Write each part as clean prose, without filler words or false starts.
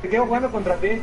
Te quedo jugando contra ti.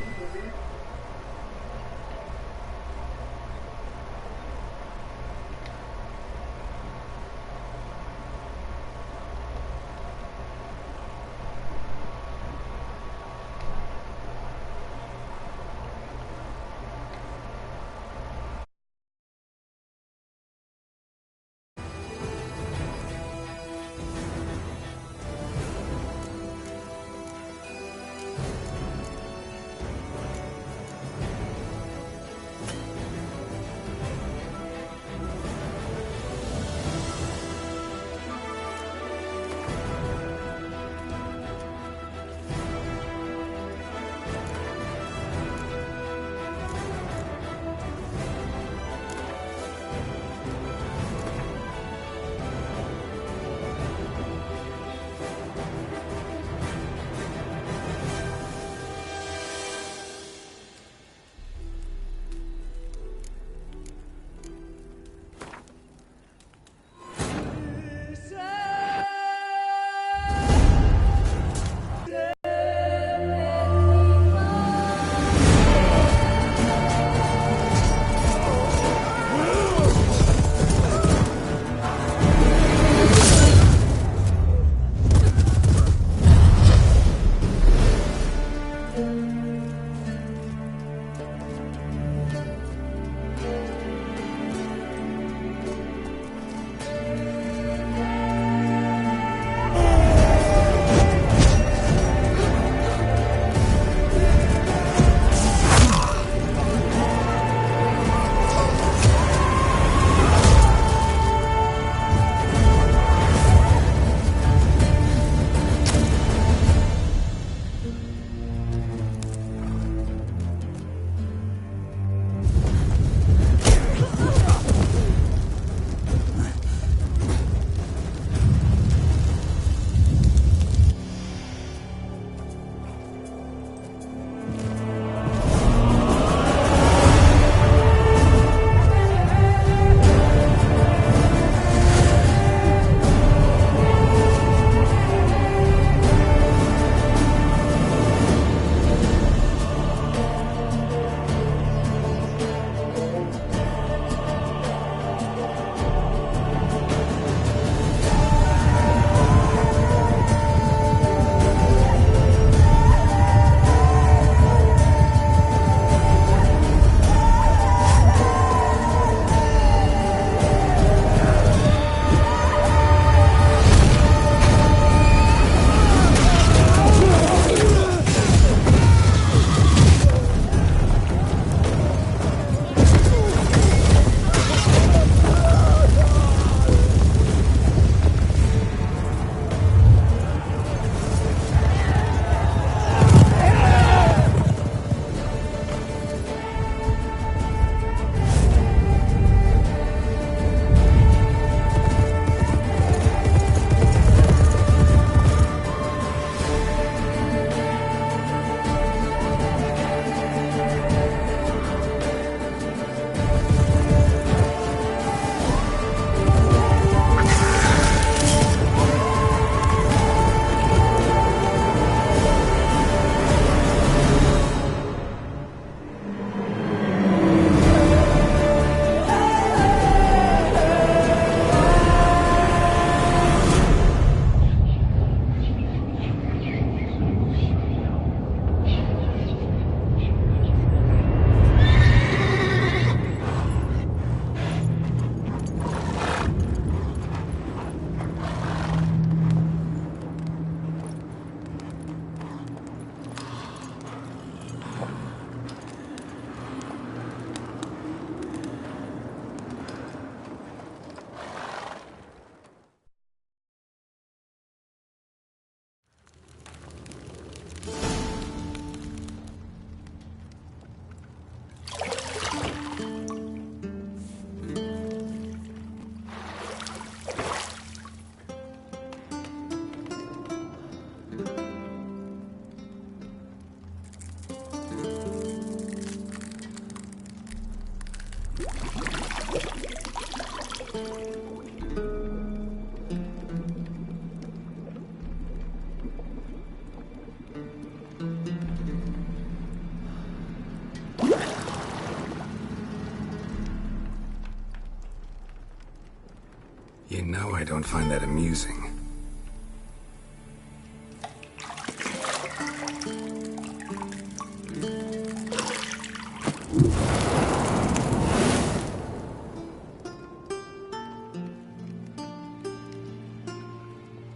know I don't find that amusing.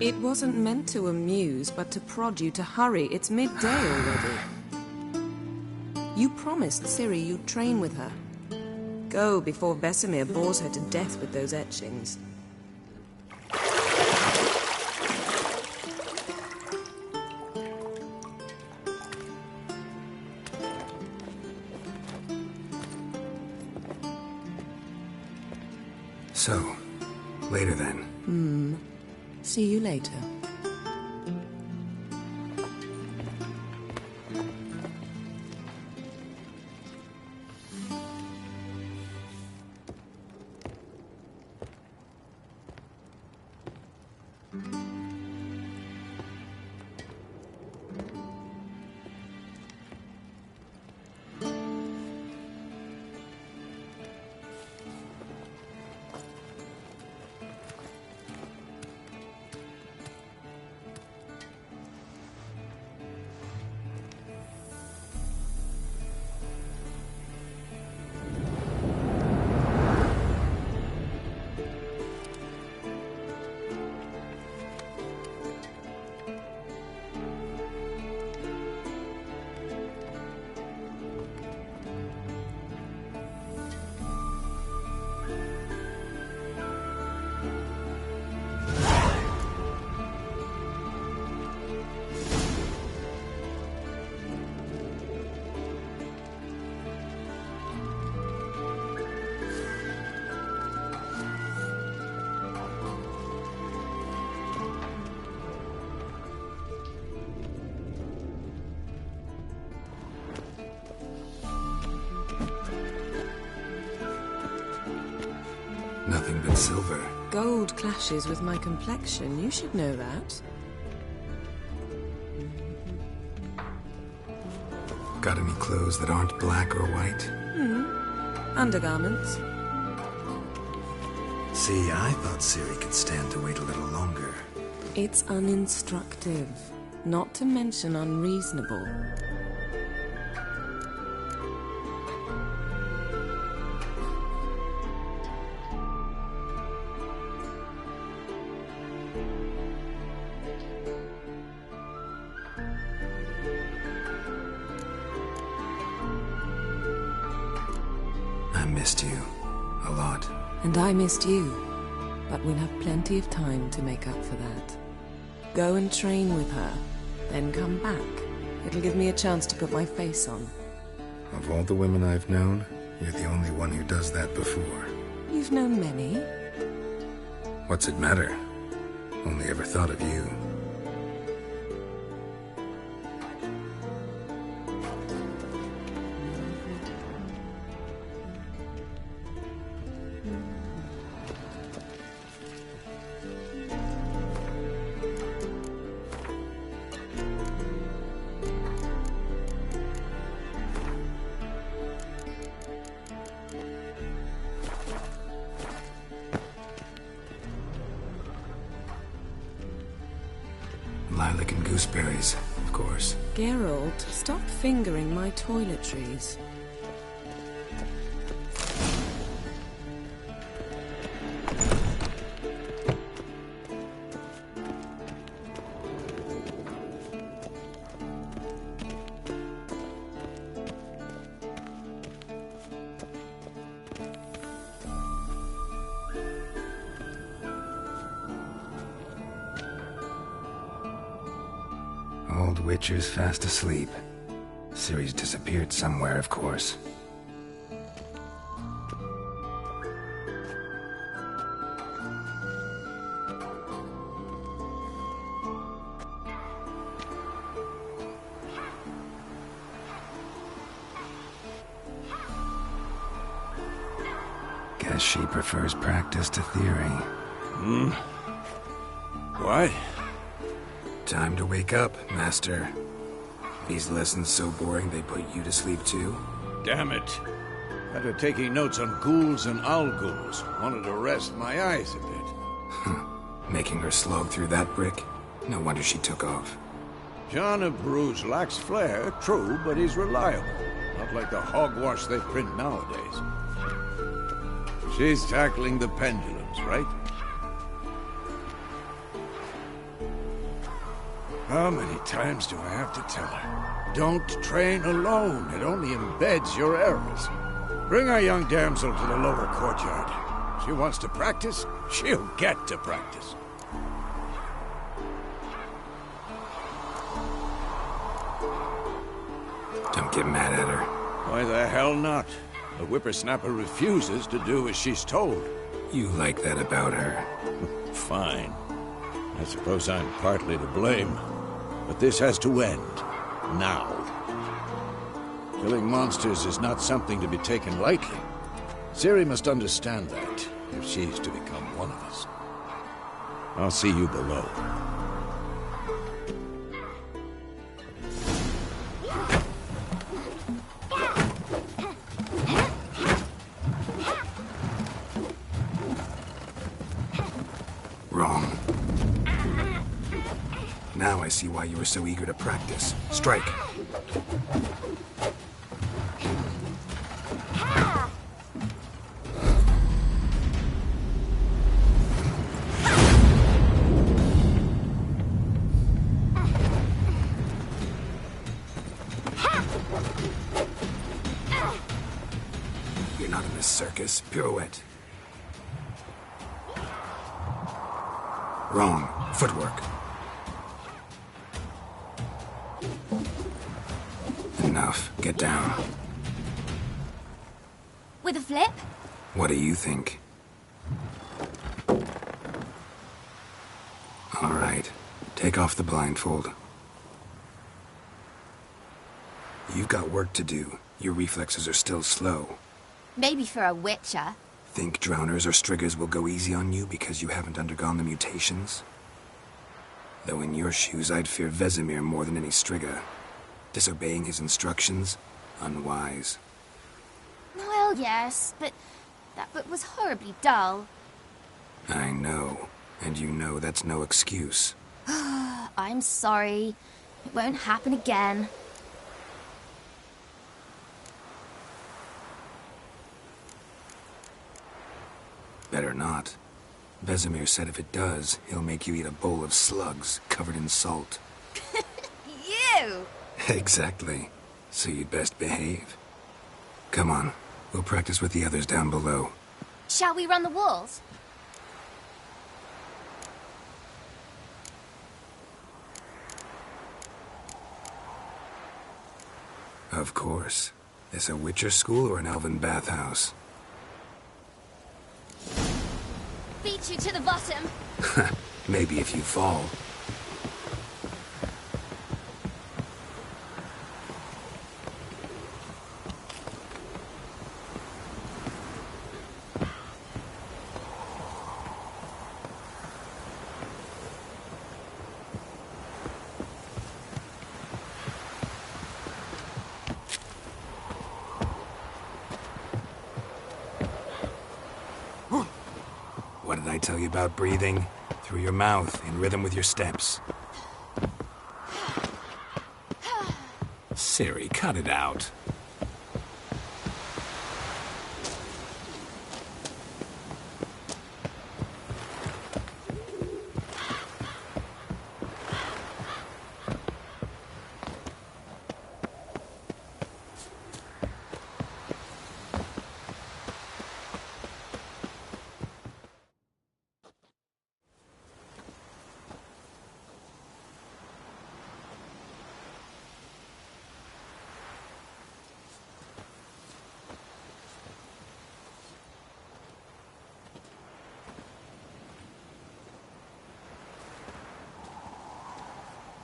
It wasn't meant to amuse, but to prod you to hurry. It's midday already. You promised Ciri you'd train with her. Go before Vesemir bores her to death with those etchings. So, later then. See you later. Nothing but silver. Gold clashes with my complexion. You should know that. Got any clothes that aren't black or white? Undergarments. See, I thought Ciri could stand to wait a little longer. It's uninstructive, not to mention unreasonable. I missed you. A lot. And I missed you. But we'll have plenty of time to make up for that. Go and train with her, then come back. It'll give me a chance to put my face on. Of all the women I've known, you're the only one who does that before. You've known many. What's it matter? Only ever thought of you. Lilac and gooseberries, of course. Geralt, stop fingering my toiletries. Old Witcher's fast asleep. Ciri's disappeared somewhere, of course. Guess she prefers practice to theory. What? Time to wake up, Master. These lessons so boring they put you to sleep too? Damn it. After taking notes on ghouls and owl ghouls, wanted to rest my eyes a bit. Making her slog through that brick? No wonder she took off. John of Bruges lacks flair, true, but he's reliable. Not like the hogwash they print nowadays. She's tackling the pendulums, right? How many times do I have to tell her? Don't train alone. It only embeds your errors. Bring our young damsel to the lower courtyard. She wants to practice, she'll get to practice. Don't get mad at her. Why the hell not? The whippersnapper refuses to do as she's told. You like that about her. Fine. I suppose I'm partly to blame. But this has to end. Now. Killing monsters is not something to be taken lightly. Ciri must understand that, if she's to become one of us. I'll see you below. Wrong. Now I see why you were so eager to practice. Strike. You're not in this circus. Pirouette. Wrong. Footwork. Enough. Get down. With a flip? What do you think? All right. Take off the blindfold. You've got work to do. Your reflexes are still slow. Maybe for a witcher. Think drowners or striggers will go easy on you because you haven't undergone the mutations? Though in your shoes, I'd fear Vesemir more than any strigger. Disobeying his instructions? Unwise. Well, yes, but that book was horribly dull. I know. And you know that's no excuse. I'm sorry. It won't happen again. Better not. Vesemir said if it does, he'll make you eat a bowl of slugs covered in salt. You! Exactly. So you'd best behave. Come on. We'll practice with the others down below. Shall we run the walls? Of course. This a Witcher school or an elven bathhouse? Beat you to the bottom. Maybe if you fall. What did I tell you about breathing? Through your mouth, in rhythm with your steps. Ciri, cut it out.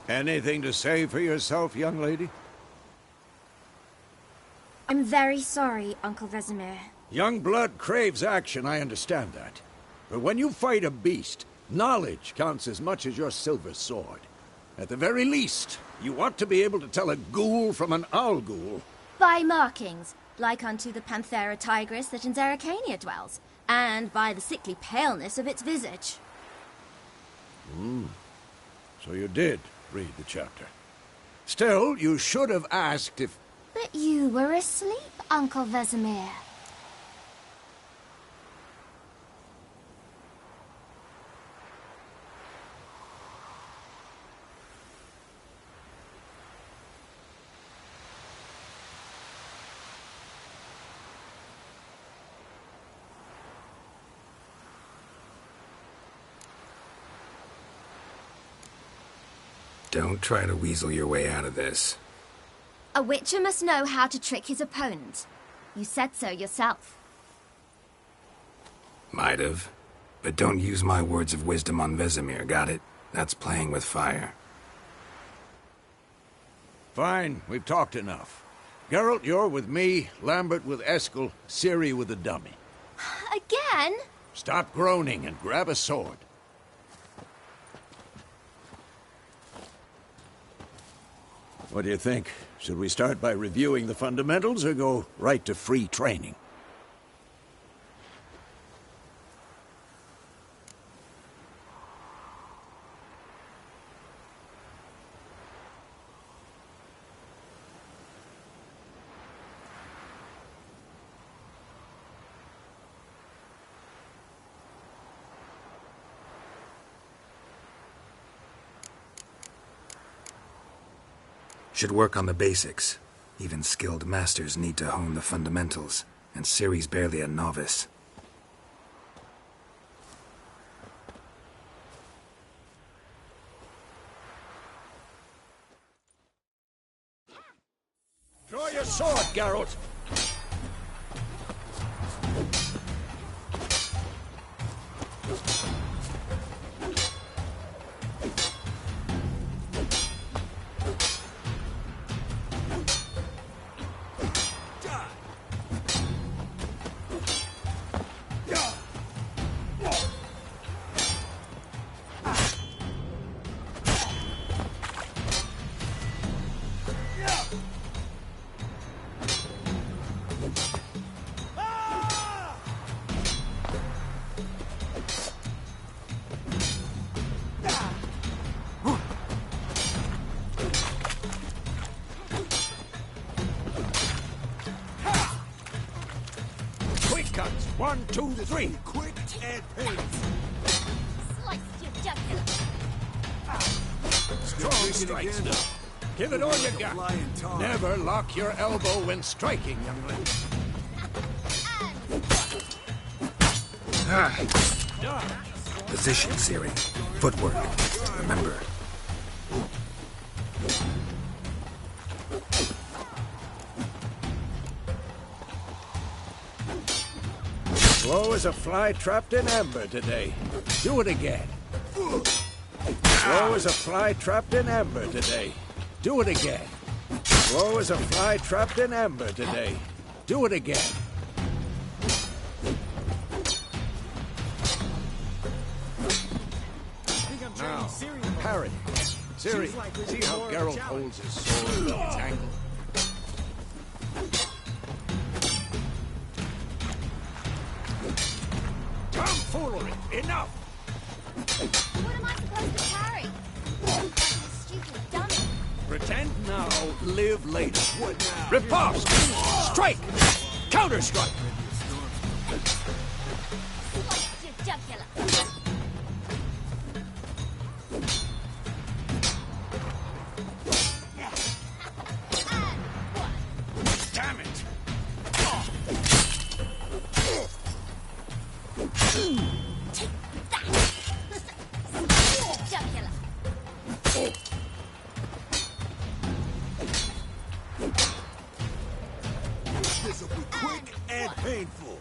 Anything to say for yourself, young lady? I'm very sorry, Uncle Vesemir. Young blood craves action, I understand that. But when you fight a beast, knowledge counts as much as your silver sword. At the very least, you ought to be able to tell a ghoul from an owl ghoul. By markings, like unto the Panthera tigris that in Zerrikania dwells, and by the sickly paleness of its visage. So you did read the chapter. Still, you should have asked if... But you were asleep, Uncle Vesemir. Don't try to weasel your way out of this. A witcher must know how to trick his opponent. You said so yourself. Might have. But don't use my words of wisdom on Vesemir, got it? That's playing with fire. Fine, we've talked enough. Geralt, you're with me, Lambert with Eskel, Ciri with the dummy. Again? Stop groaning and grab a sword. What do you think? Should we start by reviewing the fundamentals or go right to free training? Should work on the basics. Even skilled masters need to hone the fundamentals, and Ciri's barely a novice. Draw your sword, Geralt! Cuts. 1, 2, 3. Quick and painful. Slice your jugular. Strong strikes now. Give it all you got. Never lock your elbow when striking, youngling. Position, Ciri. Footwork. Remember. Slow as a fly trapped in amber today. Do it again. Slow as a fly trapped in amber today. Do it again. Slow as a fly trapped in amber today. Do it again. Now, parry. Ciri, see how Geralt holds his sword when it's angled? Tomfoolery! Enough! What am I supposed to carry? I'm a stupid dummy. Pretend now, live later. What now? Riposte! Strike! Counter-strike! Slice your jugular. Damn it! Jugular. This will be quick and painful.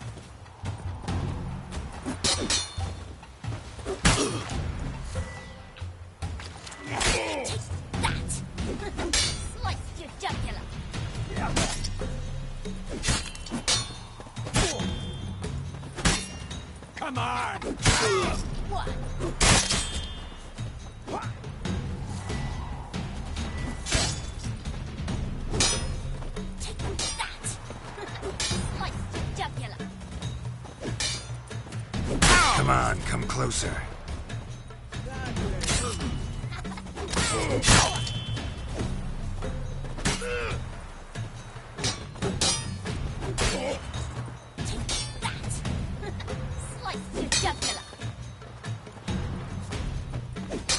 Taste that. Slice your jugular. Come on! One. Take that. Slice your jugular. Come on, come closer. Slice your jugular.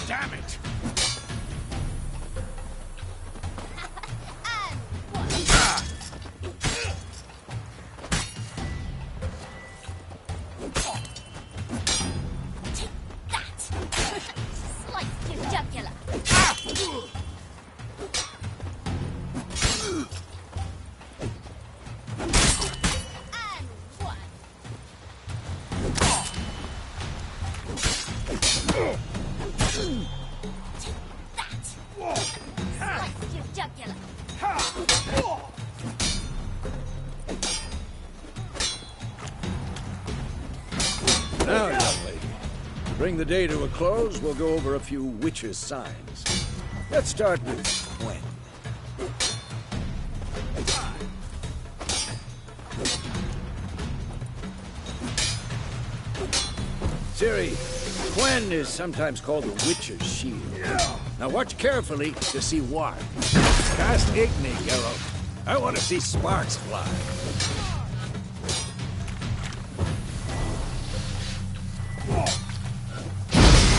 Damn it! And one. Take that. Slice your jugular. And one. Take that. Slice your jugular. Now, young lady, to bring the day to a close, we'll go over a few witches' signs. Let's start with Gwen. Ciri, Gwen is sometimes called the witch's shield. Now watch carefully to see why. Cast Igni, Geralt. I want to see sparks fly.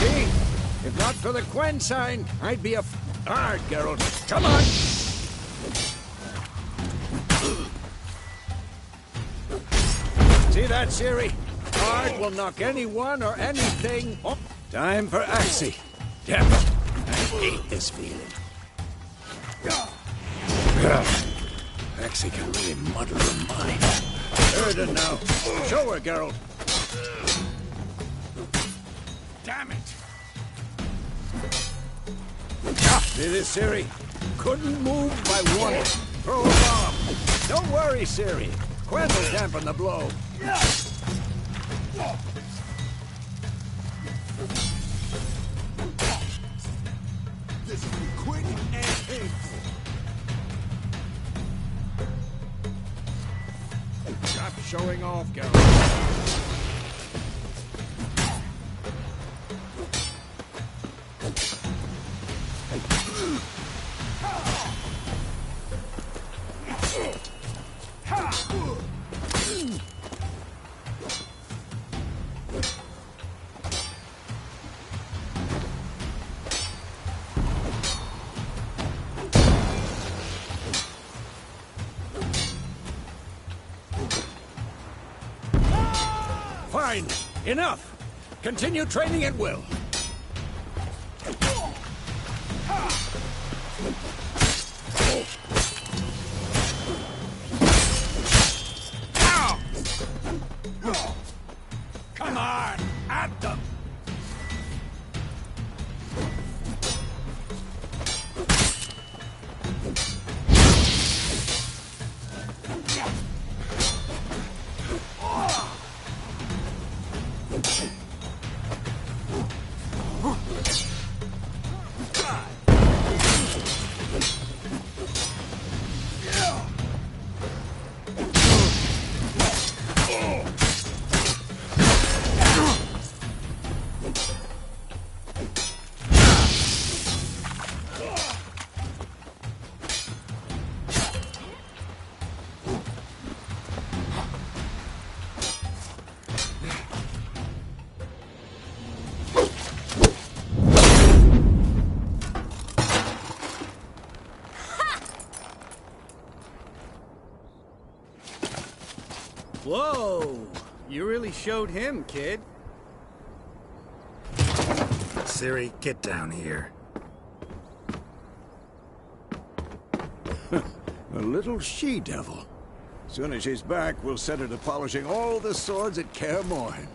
See? If not for the Gwen sign, I'd be a hard, Geralt. Come on! See that, Ciri? Hard will knock anyone or anything up. Time for Axie. Damn it. I hate this feeling. Axie can really muddle her mind. Erden now. Show her, Geralt. Damn it. See this, Ciri? Couldn't move by one. Throw a bomb. Don't worry, Ciri. Gwen will dampen the blow. This will be quick and painful. Stop showing off, Geralt. Fine. Enough. Continue training at will. Come on, at them. Whoa! You really showed him, kid. Ciri, get down here. A little she-devil. Soon as she's back, we'll set her to polishing all the swords at Kaer Morhen.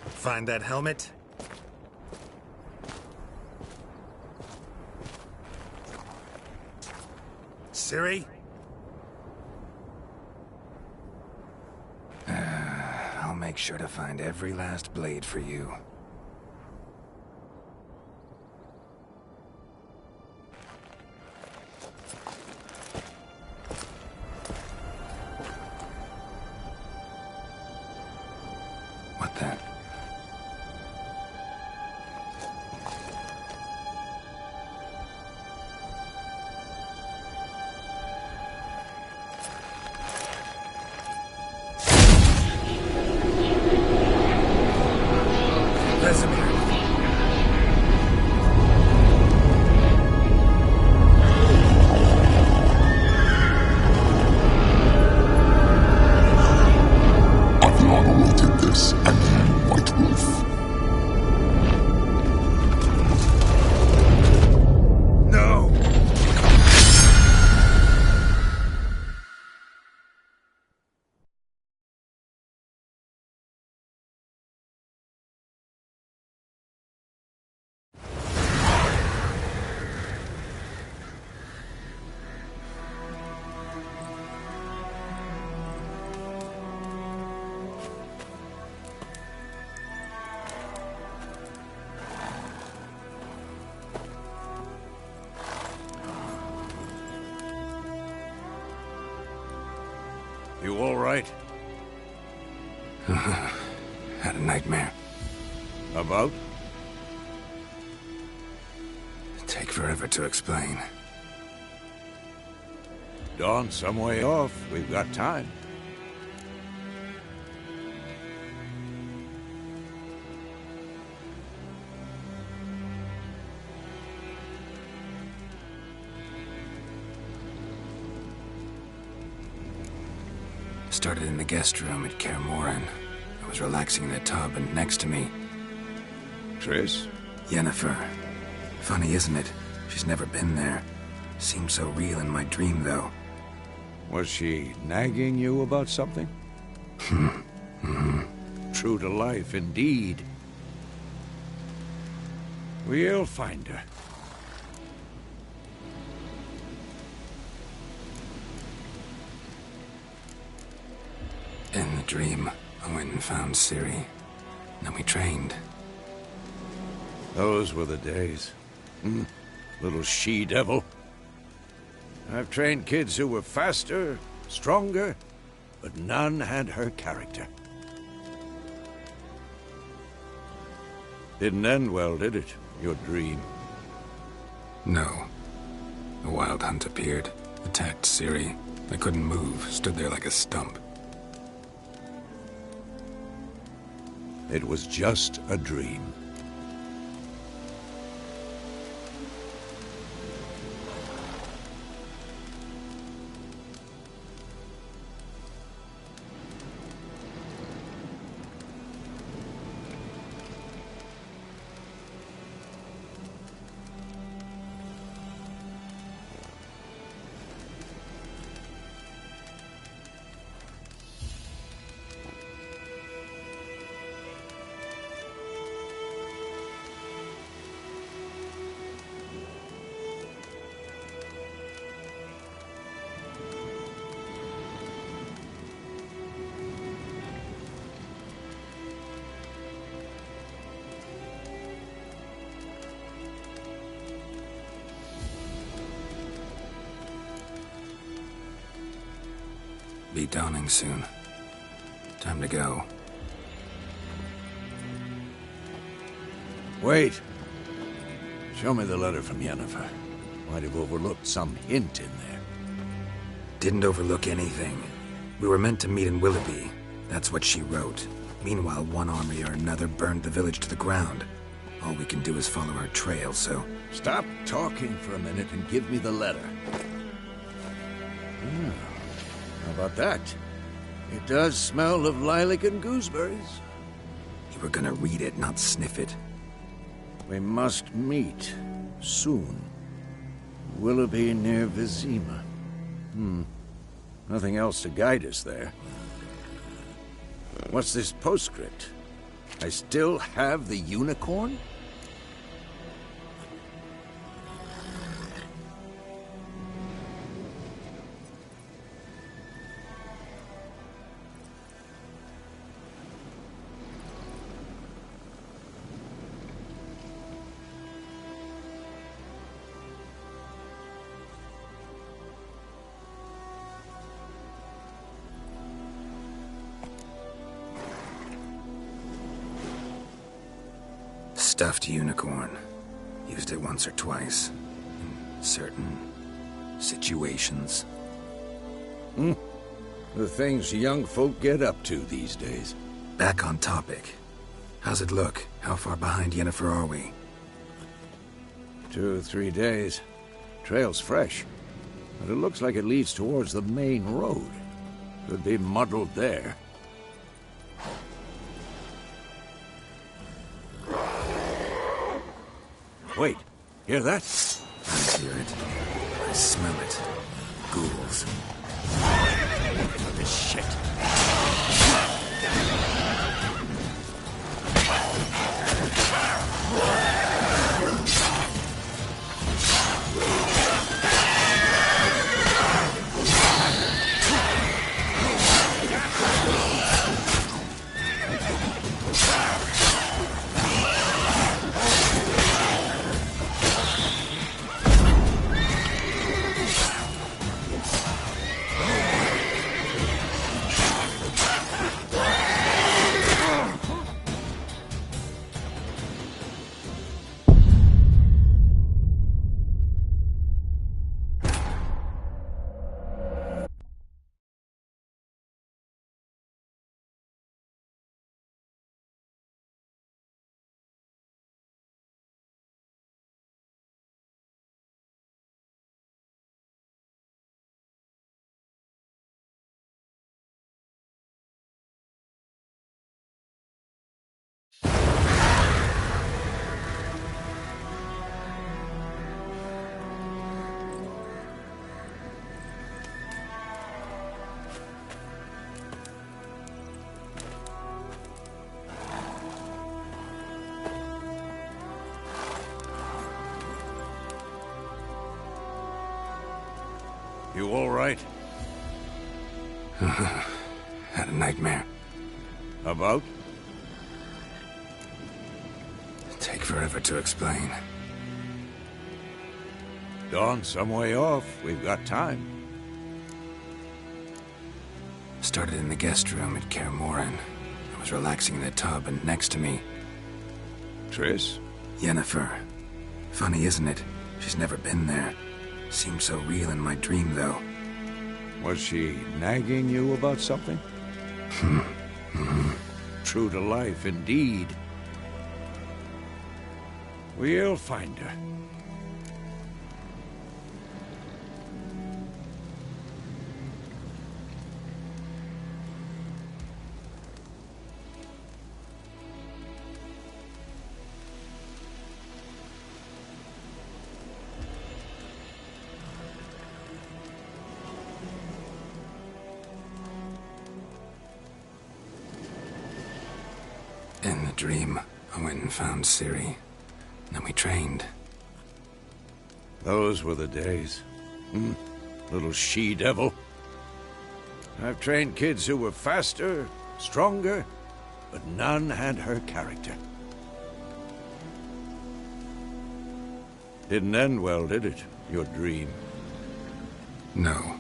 Find that helmet? Ciri? I'll make sure to find every last blade for you. What the? You all right? Had a nightmare. About? Take forever to explain. Dawn's some way off. We've got time. Started in the guest room at Kaer Morhen. I was relaxing in a tub, and next to me, Triss? Yennefer. Funny, isn't it? She's never been there. Seemed so real in my dream, though. Was she nagging you about something? True to life, indeed. We'll find her. In the dream, I went and found Ciri. Then we trained. Those were the days. Little she-devil. I've trained kids who were faster, stronger, but none had her character. Didn't end well, did it? Your dream? No. A wild hunt appeared, attacked Ciri. I couldn't move, stood there like a stump. It was just a dream. Be dawning soon. Time to go. Wait. Show me the letter from Yennefer. Might have overlooked some hint in there. Didn't overlook anything. We were meant to meet in Willoughby. That's what she wrote. Meanwhile, one army or another burned the village to the ground. All we can do is follow our trail, so... Stop talking for a minute and give me the letter. How about that? It does smell of lilac and gooseberries. You were gonna read it, not sniff it. We must meet soon. Willoughby near Vizima. Nothing else to guide us there. What's this postscript? I still have the unicorn? Stuffed unicorn. Used it once or twice. In certain situations. The things young folk get up to these days. Back on topic. How's it look? How far behind Yennefer are we? 2 or 3 days. Trail's fresh. But it looks like it leads towards the main road. Could be muddled there. Wait, hear that? I hear it. I smell it. Ghouls. This shit. You all right? Had a nightmare. About? Take forever to explain. Dawn's some way off. We've got time. Started in the guest room at Kaer Morhen. I was relaxing in the tub, and next to me... Triss? Yennefer. Funny, isn't it? She's never been there. Seemed so real in my dream, though. Was she nagging you about something? True to life, indeed. We'll find her. In the dream, I went and found Ciri. Then we trained. Those were the days. Little she-devil. I've trained kids who were faster, stronger, but none had her character. Didn't end well, did it? Your dream? No.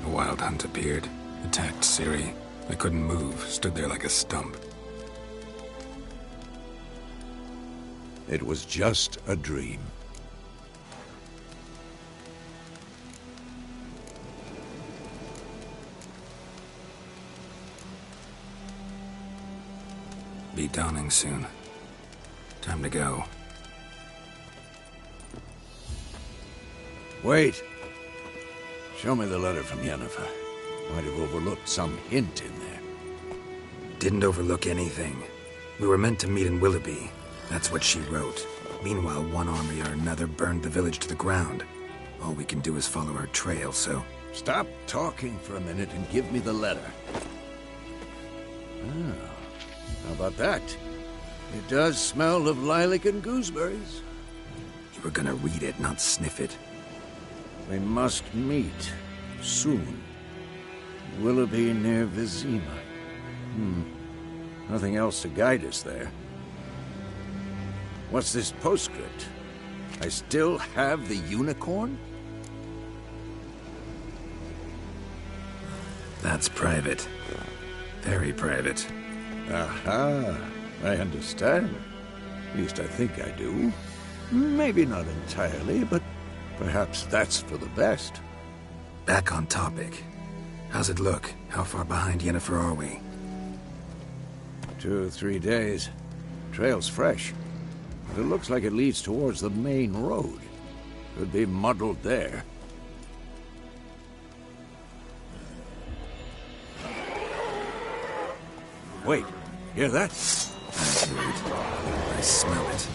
A wild hunt appeared, attacked Ciri. I couldn't move, stood there like a stump. It was just a dream. Be dawning soon. Time to go. Wait. Show me the letter from Yennefer. Might have overlooked some hint in there. Didn't overlook anything. We were meant to meet in Willoughby. That's what she wrote. Meanwhile, one army or another burned the village to the ground. All we can do is follow her trail, so... Stop talking for a minute and give me the letter. Ah, how about that? It does smell of lilac and gooseberries. You were gonna read it, not sniff it. We must meet. Soon. Willoughby near Vizima. Nothing else to guide us there. What's this postscript? I still have the unicorn? That's private. Very private. Aha, I understand. At least I think I do. Maybe not entirely, but perhaps that's for the best. Back on topic. How's it look? How far behind Yennefer are we? 2 or 3 days. Trail's fresh. But it looks like it leads towards the main road. Could be muddled there. Wait, hear that? I hear it. I smell it.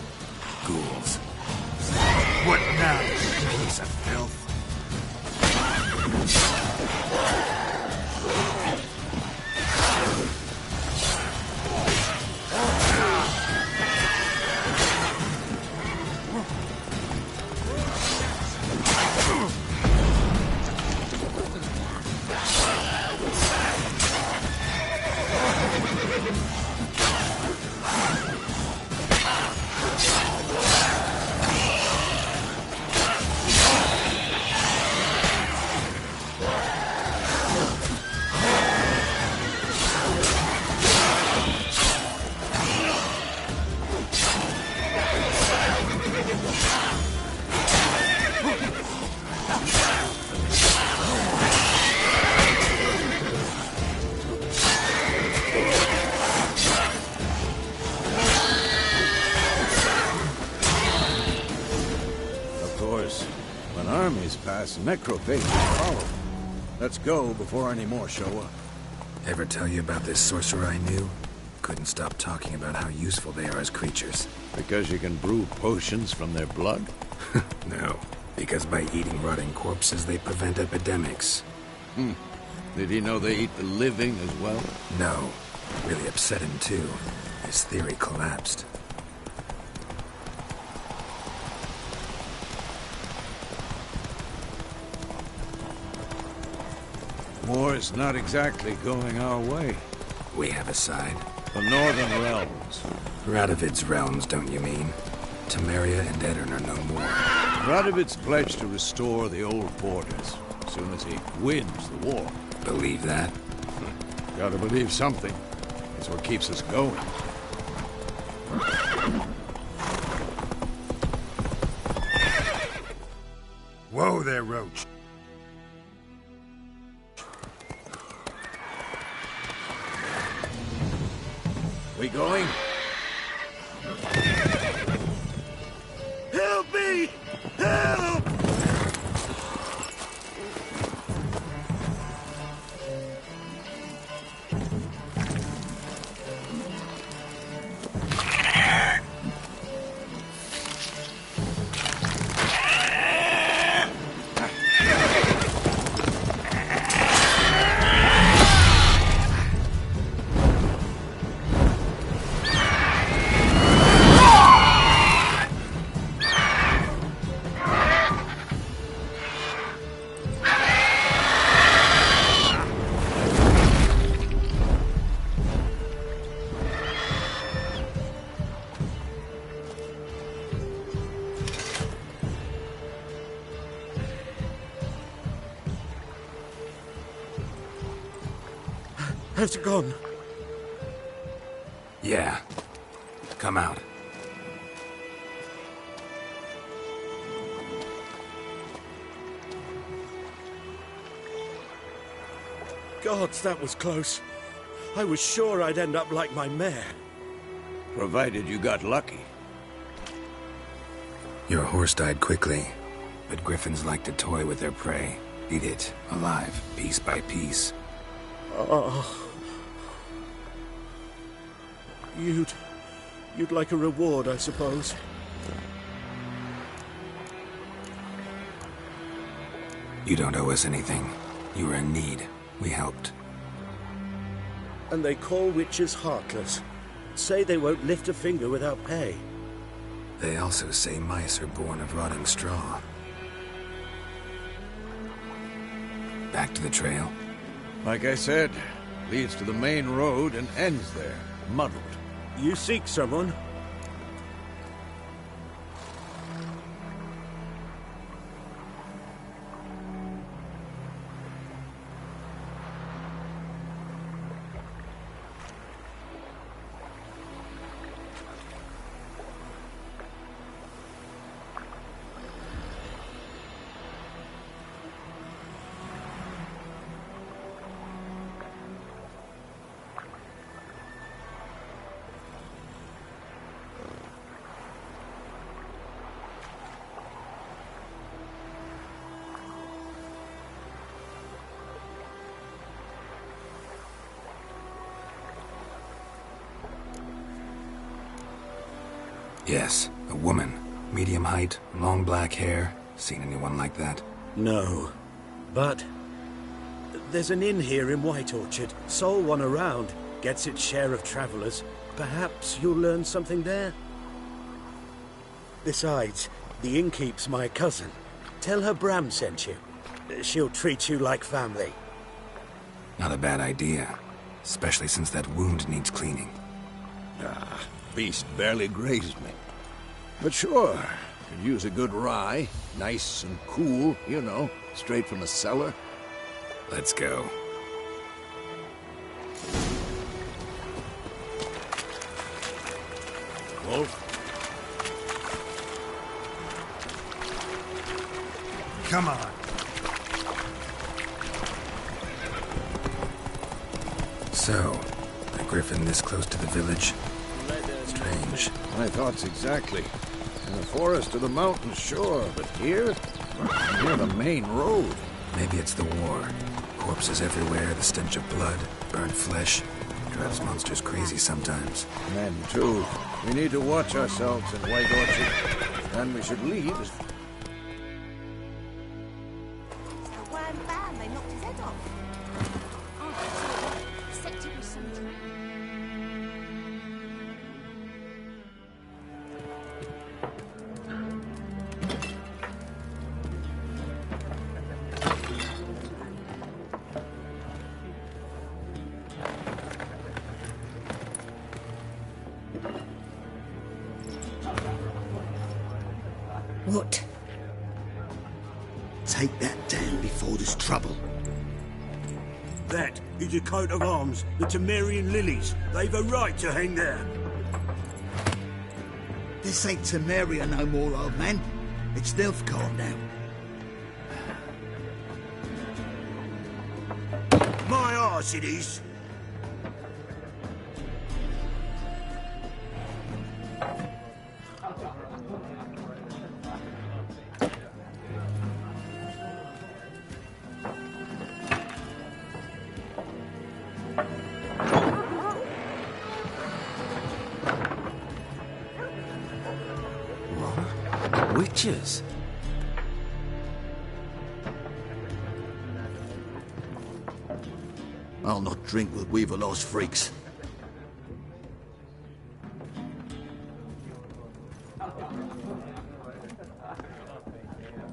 Ghouls. What now, you piece of filth? Necrophages follow. Let's go before any more show up. Ever tell you about this sorcerer I knew? Couldn't stop talking about how useful they are as creatures. Because you can brew potions from their blood? No, because by eating rotting corpses, they prevent epidemics. Did he know they eat the living as well? No. Really upset him, too. His theory collapsed. War's not exactly going our way. We have a side. The Northern Realms. Radovid's realms, don't you mean? Temeria and Edirn are no more. Radovid's pledged to restore the old borders as soon as he wins the war. Believe that? Gotta believe something. It's what keeps us going. Whoa there, Roach. We going? Help me! Help! Has it gone? Yeah. Come out. Gods, that was close. I was sure I'd end up like my mare. Provided you got lucky. Your horse died quickly, but griffins like to toy with their prey. Eat it, alive, piece by piece. Oh. You'd like a reward, I suppose. You don't owe us anything. You were in need. We helped. And they call witches heartless. Say they won't lift a finger without pay. They also say mice are born of rotting straw. Back to the trail? Like I said, leads to the main road and ends there, muddled. You seek someone? Yes, a woman. Medium height, long black hair. Seen anyone like that? No. But there's an inn here in White Orchard. Sole one around. Gets its share of travelers. Perhaps you'll learn something there? Besides, the innkeep's my cousin. Tell her Bram sent you. She'll treat you like family. Not a bad idea. Especially since that wound needs cleaning. Beast barely grazed me. But sure, could use a good rye. Nice and cool, you know, straight from the cellar. Let's go. Wolf? Come on. So, a griffin this close to the village? Strange. My thoughts exactly. In the forest or the mountains, sure, but here? Near the main road. Maybe it's the war. Corpses everywhere, the stench of blood, burnt flesh. Drives monsters crazy sometimes. Men, too. We need to watch ourselves in White Orchard. And we should leave as... Wham bam, they knocked his head off. Oh, except it was something. take that down before there's trouble. That is a coat of arms, the Temerian lilies. They've a right to hang there. This ain't Temeria no more, old man. It's Nilfgaard now. My arse it is. Witches? I'll not drink with Weaverlaw's freaks.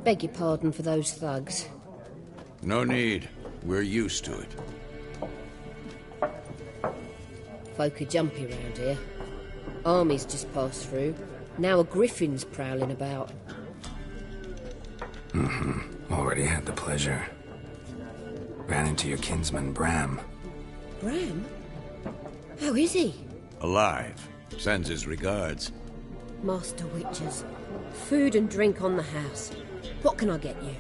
Beg your pardon for those thugs. No need. We're used to it. Folk are jumpy round here. Armies just passed through. Now a griffin's prowling about. Already had the pleasure. Ran into your kinsman, Bram. Bram? How is he? Alive. Sends his regards. Master Witches. Food and drink on the house. What can I get you?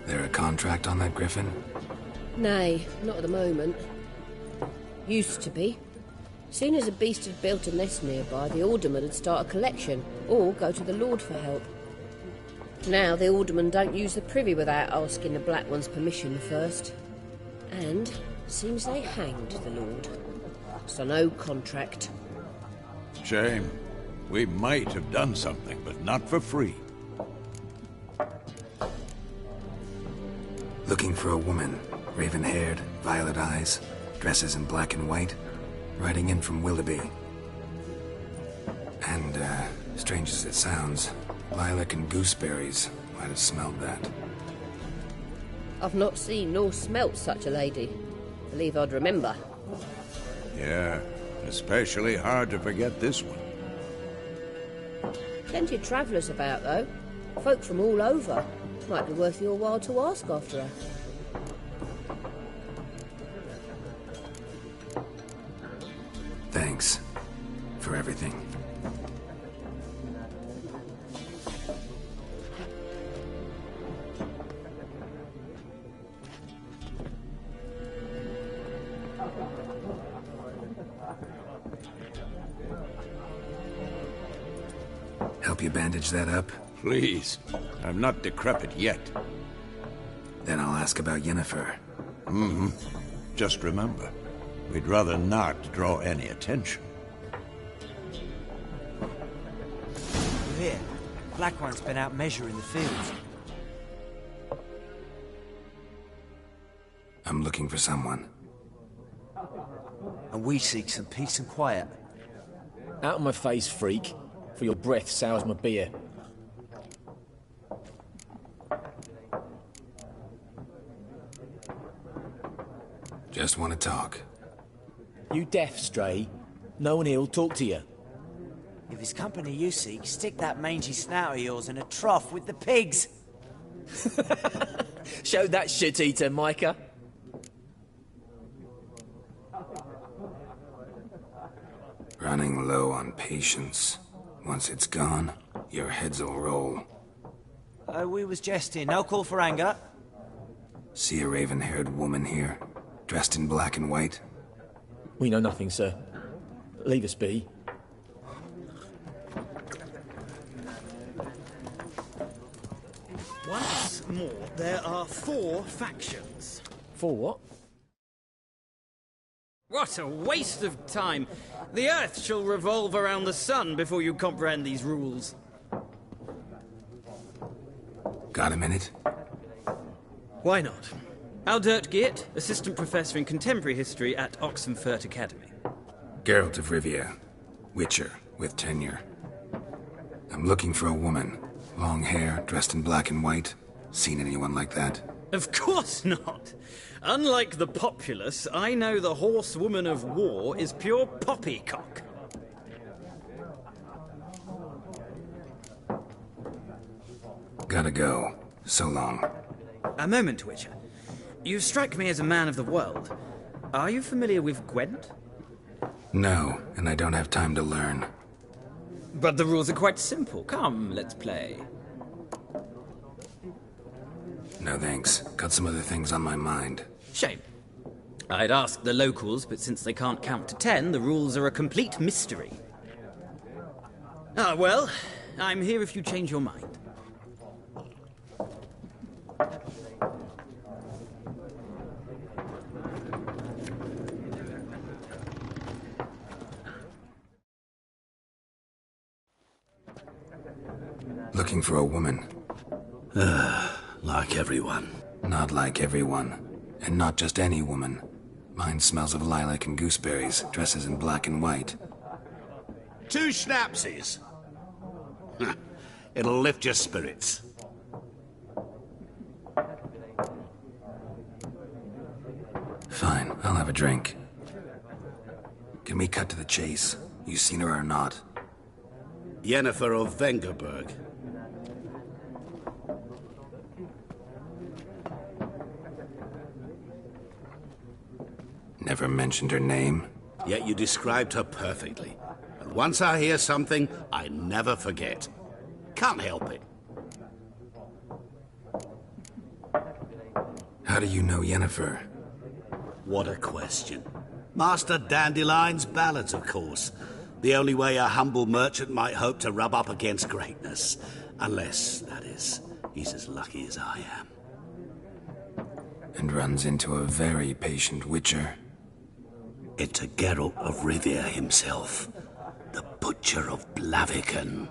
There a contract on that griffin? Nay, not at the moment. Used to be. Soon as a beast had built a nest nearby, the alderman would start a collection, or go to the Lord for help. Now the aldermen don't use the privy without asking the Black One's permission first. And seems they hanged the Lord. So no contract. Shame. We might have done something, but not for free. Looking for a woman. Raven-haired, violet eyes, dresses in black and white. Riding in from Willoughby. And, strange as it sounds, lilac and gooseberries might have smelled that. I've not seen nor smelt such a lady. Believe I'd remember. Yeah, especially hard to forget this one. Plenty of travellers about, though. Folk from all over. Might be worth your while to ask after her. Thanks for everything. Help you bandage that up? Please. I'm not decrepit yet. Then I'll ask about Yennefer. Just remember, we'd rather not draw any attention. You hear? Black One's been out measuring the fields. I'm looking for someone. And we seek some peace and quiet. Out of my face, freak, for your breath sours my beer. Just want to talk. You deaf, Stray? No one here'll talk to you. If it's company you seek, stick that mangy snout of yours in a trough with the pigs. Show that shit-eater, Micah. Running low on patience. Once it's gone, your heads'll roll. We was jesting. No call for anger. See a raven-haired woman here, dressed in black and white? We know nothing, sir. Leave us be. Once more, there are 4 factions. For what? What a waste of time! The Earth shall revolve around the sun before you comprehend these rules. Got a minute? Why not? Aldert Geert, Assistant Professor in Contemporary History at Oxenfurt Academy. Geralt of Rivia. Witcher, with tenure. I'm looking for a woman. Long hair, dressed in black and white. Seen anyone like that? Of course not! Unlike the populace, I know the horsewoman of war is pure poppycock. Gotta go. So long. A moment, Witcher. You strike me as a man of the world. Are you familiar with Gwent? No, and I don't have time to learn. But the rules are quite simple. Come, let's play. No thanks. Got some other things on my mind. Shame. I'd ask the locals, but since they can't count to 10, the rules are a complete mystery. Ah, well, I'm here if you change your mind. Looking for a woman. Like everyone. Not like everyone. And not just any woman. Mine smells of lilac and gooseberries, dresses in black and white. 2 schnapsies. It'll lift your spirits. Fine, I'll have a drink. Can we cut to the chase? You seen her or not? Yennefer of Vengerberg. Never mentioned her name? Yet you described her perfectly. And once I hear something, I never forget. Can't help it. How do you know Yennefer? What a question. Master Dandelion's ballads, of course. The only way a humble merchant might hope to rub up against greatness. Unless, that is, he's as lucky as I am. And runs into a very patient witcher. Into Geralt of Rivia himself. The Butcher of Blaviken.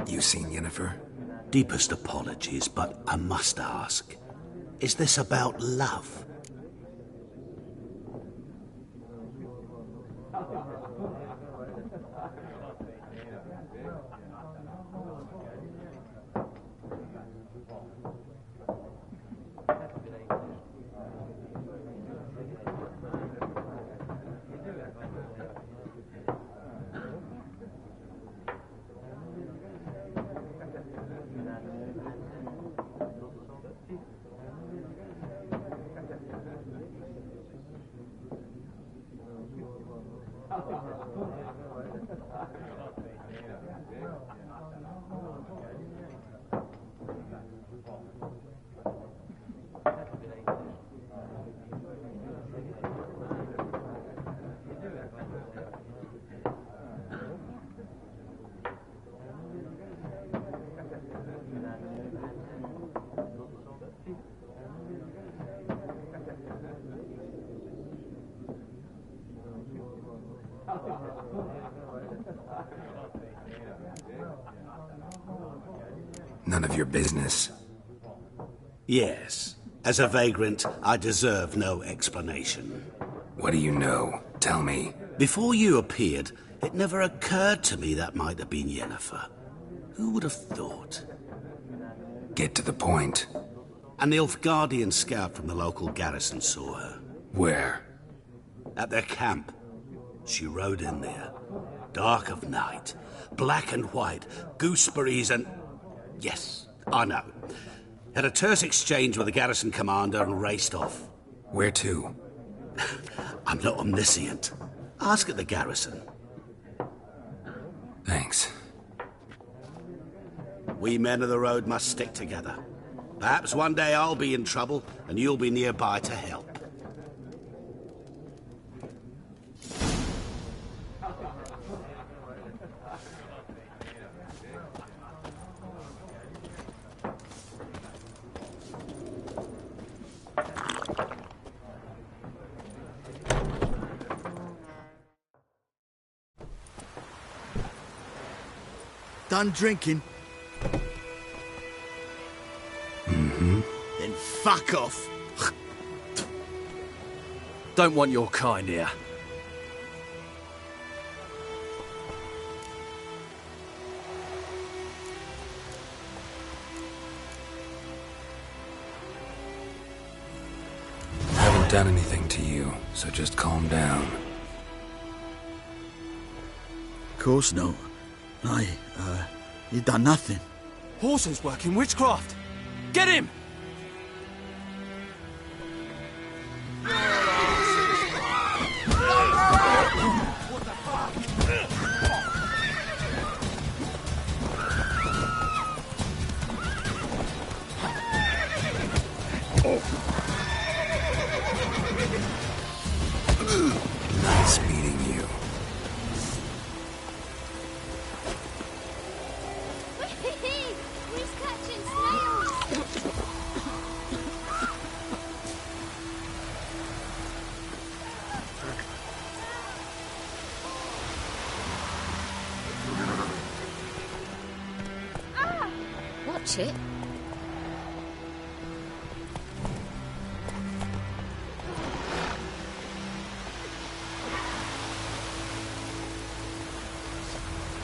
You seen Yennefer? Deepest apologies, but I must ask. Is this about love? None of your business. Yes. As a vagrant, I deserve no explanation. What do you know? Tell me. Before you appeared, it never occurred to me that might have been Yennefer. Who would have thought? Get to the point. An Nilfgaardian scout from the local garrison saw her. Where? At their camp. She rode in there. Dark of night. Black and white. Gooseberries and... Yes, I know. Had a terse exchange with the garrison commander and raced off. Where to? I'm not omniscient. Ask at the garrison. Thanks. We men of the road must stick together. Perhaps one day I'll be in trouble and you'll be nearby to help. Done drinking? Mm-hmm. Then fuck off. Don't want your kind here. done anything to you, so just calm down. Of course no. He done nothing. Horses working witchcraft! Get him! Nice meeting you. Who's catching snails? Watch it.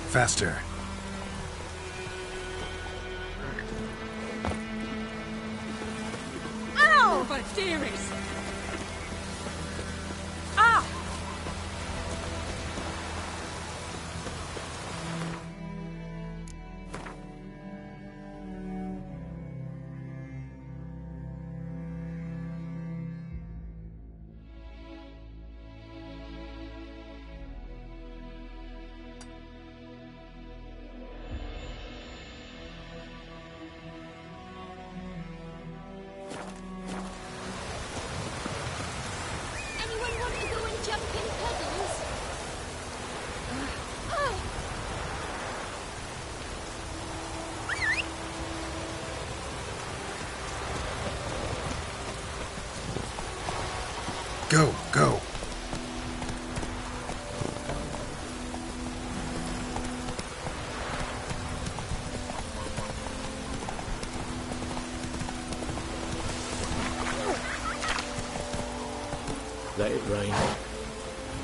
Faster. Ow! But dearest! Ah! Anyone want to go and jump in puddles? Oh! Go, go. Let it rain.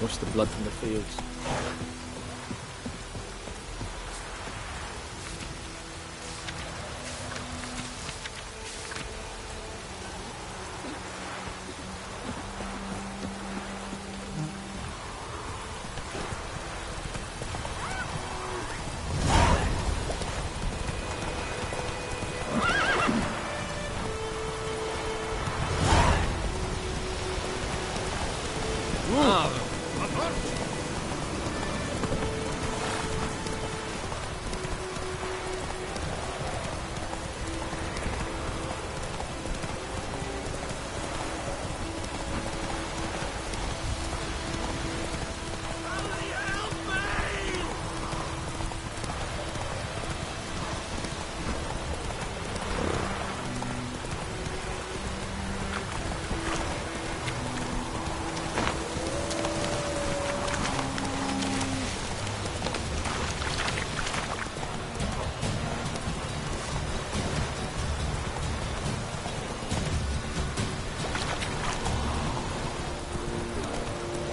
Wash the blood from the fields.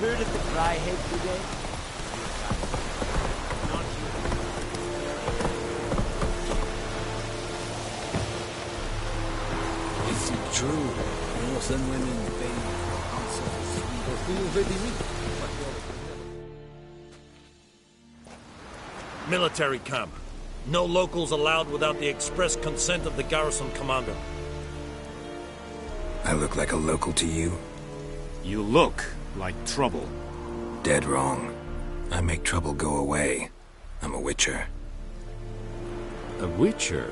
Heard of the Dryhead Brigade? Is it true? Most women pay Military camp. No locals allowed without the express consent of the garrison commander. I look like a local to you? You look like trouble. Dead wrong. I make trouble go away. I'm a witcher. A witcher?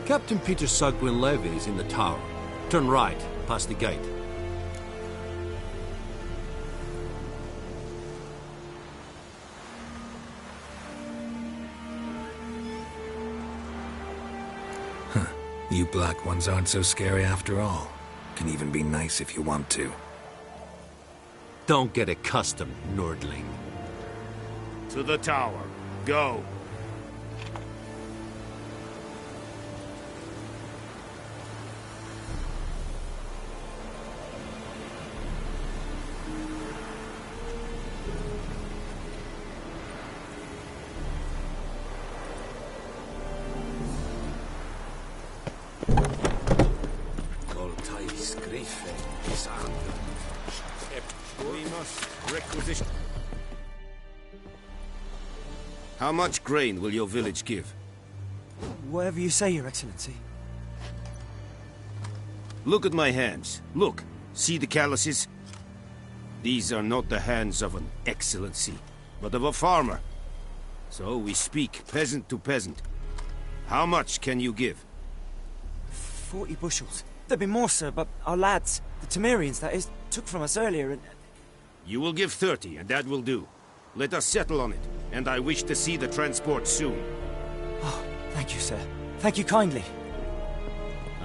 Captain Peter Sugwin Levy is in the tower. Turn right, past the gate. You black ones aren't so scary after all. Can even be nice if you want to. Don't get accustomed, Nordling. To the tower. Go. All tight. We must requisition. How much grain will your village give? Whatever you say, Your Excellency. Look at my hands. Look. See the calluses? These are not the hands of an excellency, but of a farmer. So we speak peasant to peasant. How much can you give? 40 bushels. There'd be more, sir, but our lads, the Temerians, that is, took from us earlier and... You will give 30, and that will do. Let us settle on it, and I wish to see the transport soon. Oh, thank you, sir. Thank you kindly.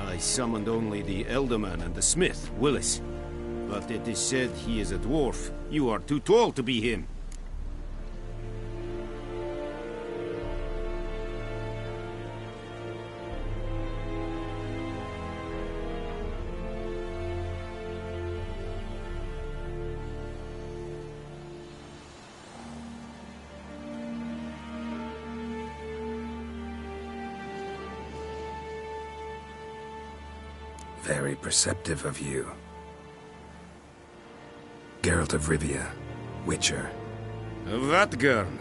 I summoned only the Elderman and the smith, Willis. But it is said he is a dwarf. You are too tall to be him. Very perceptive of you. Geralt of Rivia, Witcher. Vatgern!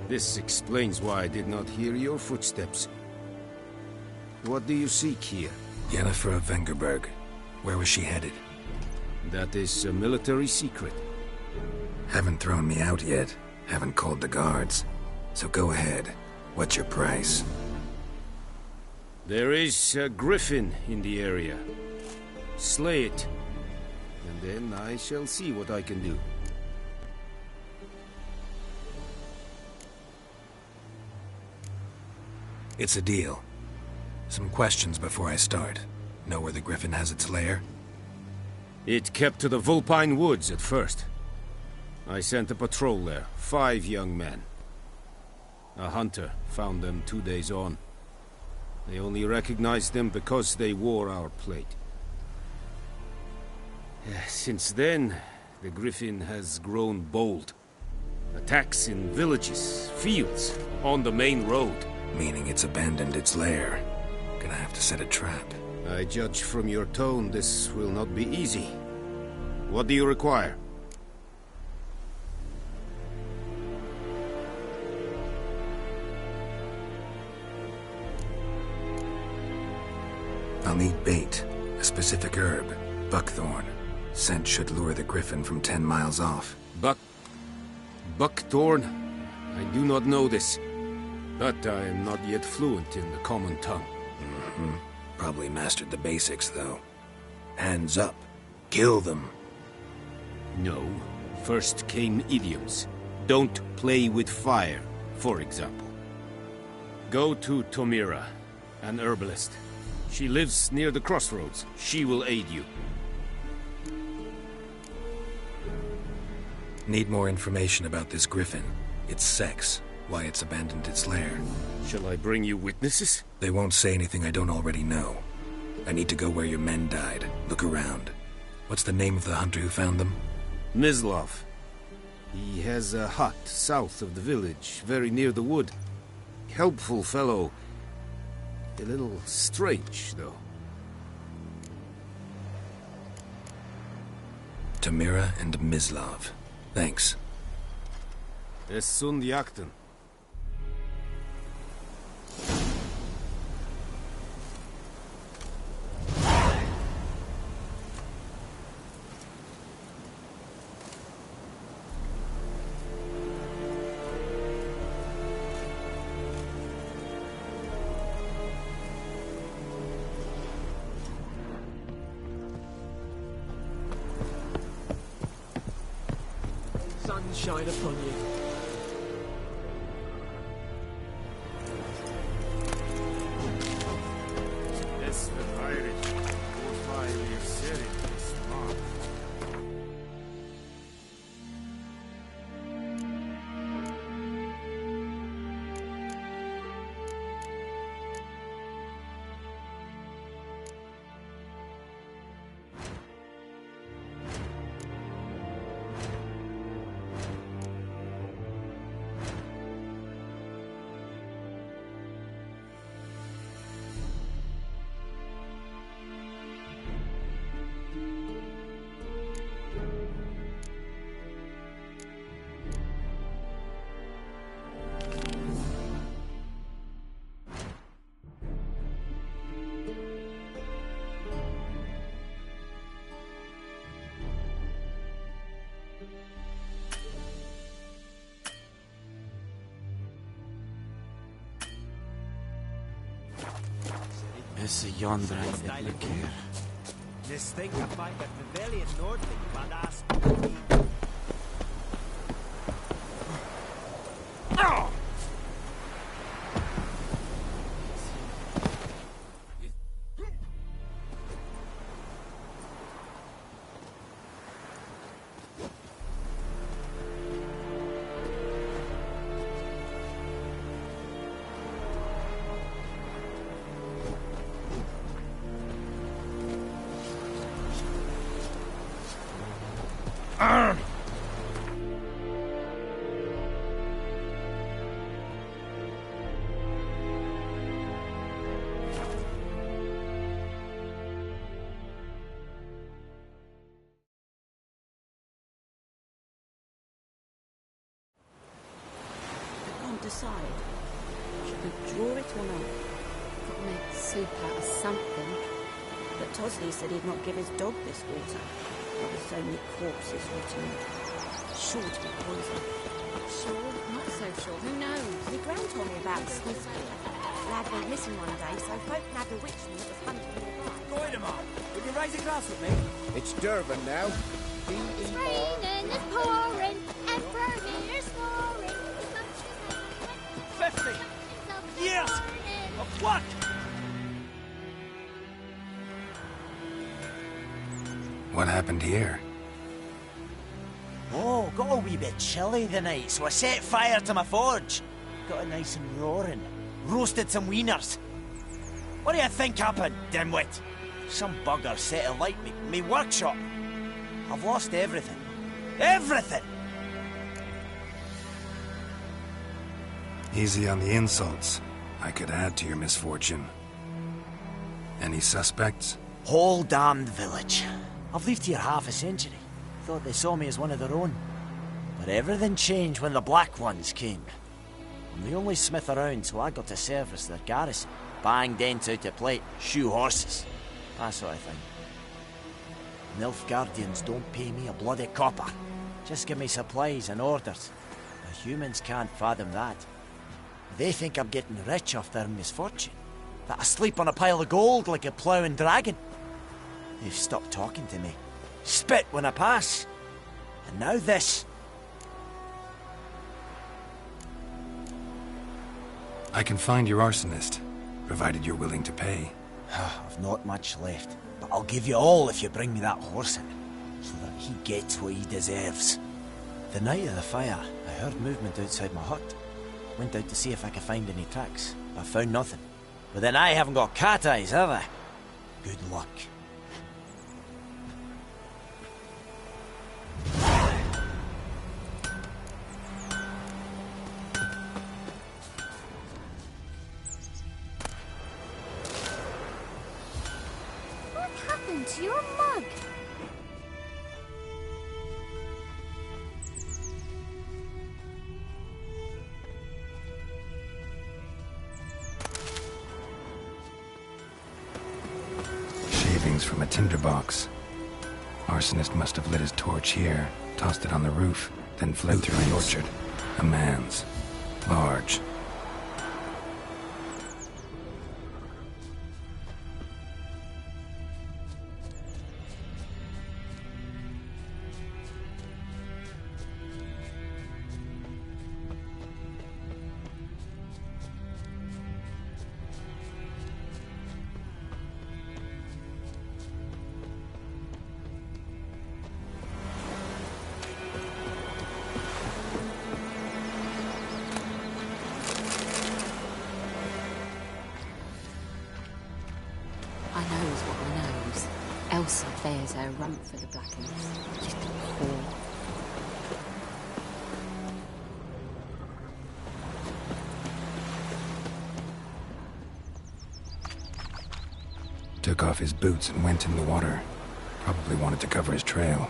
This explains why I did not hear your footsteps. What do you seek here? Yennefer of Vengerberg. Where was she headed? That is a military secret. Haven't thrown me out yet. Haven't called the guards. So go ahead. What's your price? There is a griffin in the area. Slay it, and then I shall see what I can do. It's a deal. Some questions before I start. Know where the griffin has its lair? It kept to the Vulpine Woods at first. I sent a patrol there, 5 young men. A hunter found them 2 days on. They only recognized them because they wore our plate. Since then, the griffin has grown bold. Attacks in villages, fields, on the main road. Meaning it's abandoned its lair. Gonna have to set a trap. I judge from your tone this will not be easy. What do you require? I'll need bait, a specific herb, buckthorn. Scent should lure the griffin from 10 miles off. Buckthorn? I do not know this, but I am not yet fluent in the common tongue. Probably mastered the basics, though. Hands up. Kill them. No. First came idioms. Don't play with fire, for example. Go to Tomira, an herbalist. She lives near the crossroads. She will aid you. Need more information about this griffin. Its sex, why it's abandoned its lair. Shall I bring you witnesses? They won't say anything I don't already know. I need to go where your men died. Look around. What's the name of the hunter who found them? Mislav. He has a hut south of the village, very near the wood. Helpful fellow. A little strange, though. Tamira and Mislav. Thanks. Es sunt jakten. Sunshine upon you. Es verheiligt. Urfeilig Serit ist wahr. Is yonder at look here. This thing I find at the valley in Northing, badass. Decide. Should we draw it or not? Got to make soup out of something. But Tosley said he'd not give his dog this water. There were so many corpses rotting. Sure to be poison. Sure, not so sure. Who knows? The Gran told me about this whiskey. Lad went missing one day, so folk nabbed a witchman that was hunting nearby. Goidemar, would you raise a glass with me? It's Durban now. It's raining, it's pouring, and Vermeer's snoring. 50 years of what? What happened here? Oh, got a wee bit chilly the night, so I set fire to my forge. Got it nice and roaring. Roasted some wieners. What do you think happened, dimwit? Some bugger set alight me workshop. I've lost everything. Everything! Easy on the insults. I could add to your misfortune. Any suspects? Whole damned village. I've lived here half a century. Thought they saw me as one of their own. But everything changed when the Black Ones came. I'm the only smith around, so I got to service their garrison. Bang dents out of plate, shoe horses. That sort of thing. Nilfgaardians don't pay me a bloody copper. Just give me supplies and orders. The humans can't fathom that. They think I'm getting rich off their misfortune. That I sleep on a pile of gold like a ploughing dragon. They've stopped talking to me. Spit when I pass. And now this. I can find your arsonist, provided you're willing to pay. I've not much left, but I'll give you all if you bring me that horse in, so that he gets what he deserves. The night of the fire, I heard movement outside my hut. Went out to see if I could find any tracks. I found nothing. But then I haven't got cat eyes, have I? Good luck. What happened to your mug? From a tinderbox. Arsonist must have lit his torch here, tossed it on the roof, then fled through the orchard. A man's. Large. Elsa bears her rump for the Blackens. Just a whore. Took off his boots and went in the water. Probably wanted to cover his trail.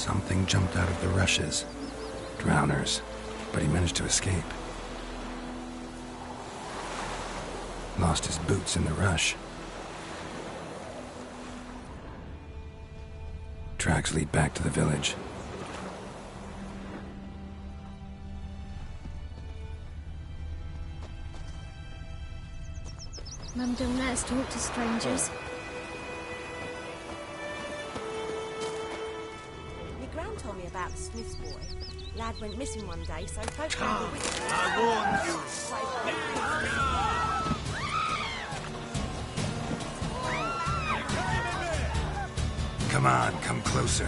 Something jumped out of the rushes. Drowners. But he managed to escape. Lost his boots in the rush. Tracks lead back to the village. Mum don't let us talk to strangers. My gran told me about the Smith's boy. Lad went missing one day, so folk found the witch. I warned you. Come on, come closer.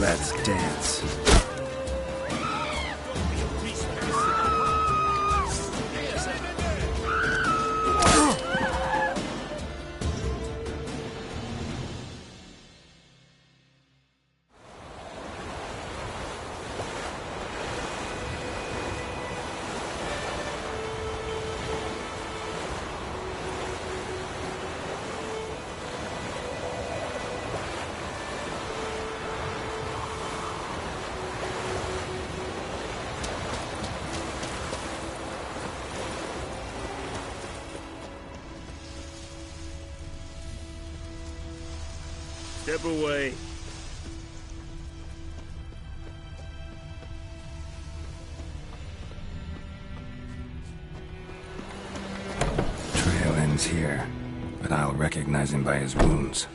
Let's dance. Step away. Trail ends here, but I'll recognize him by his wounds.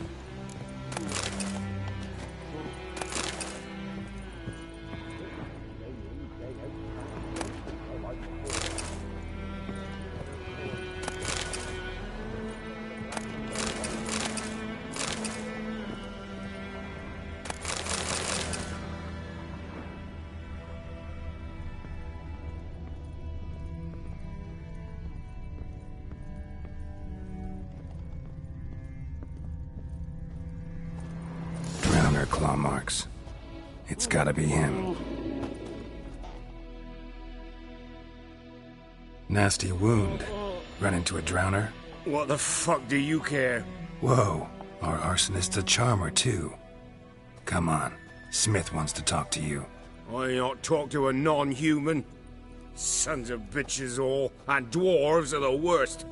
Claw marks. It's gotta be him. Nasty wound. Run into a drowner? What the fuck do you care? Whoa, our arsonist's a charmer too. Come on, Smith wants to talk to you. I ain't not talk to a non-human. Sons of bitches all, and dwarves are the worst.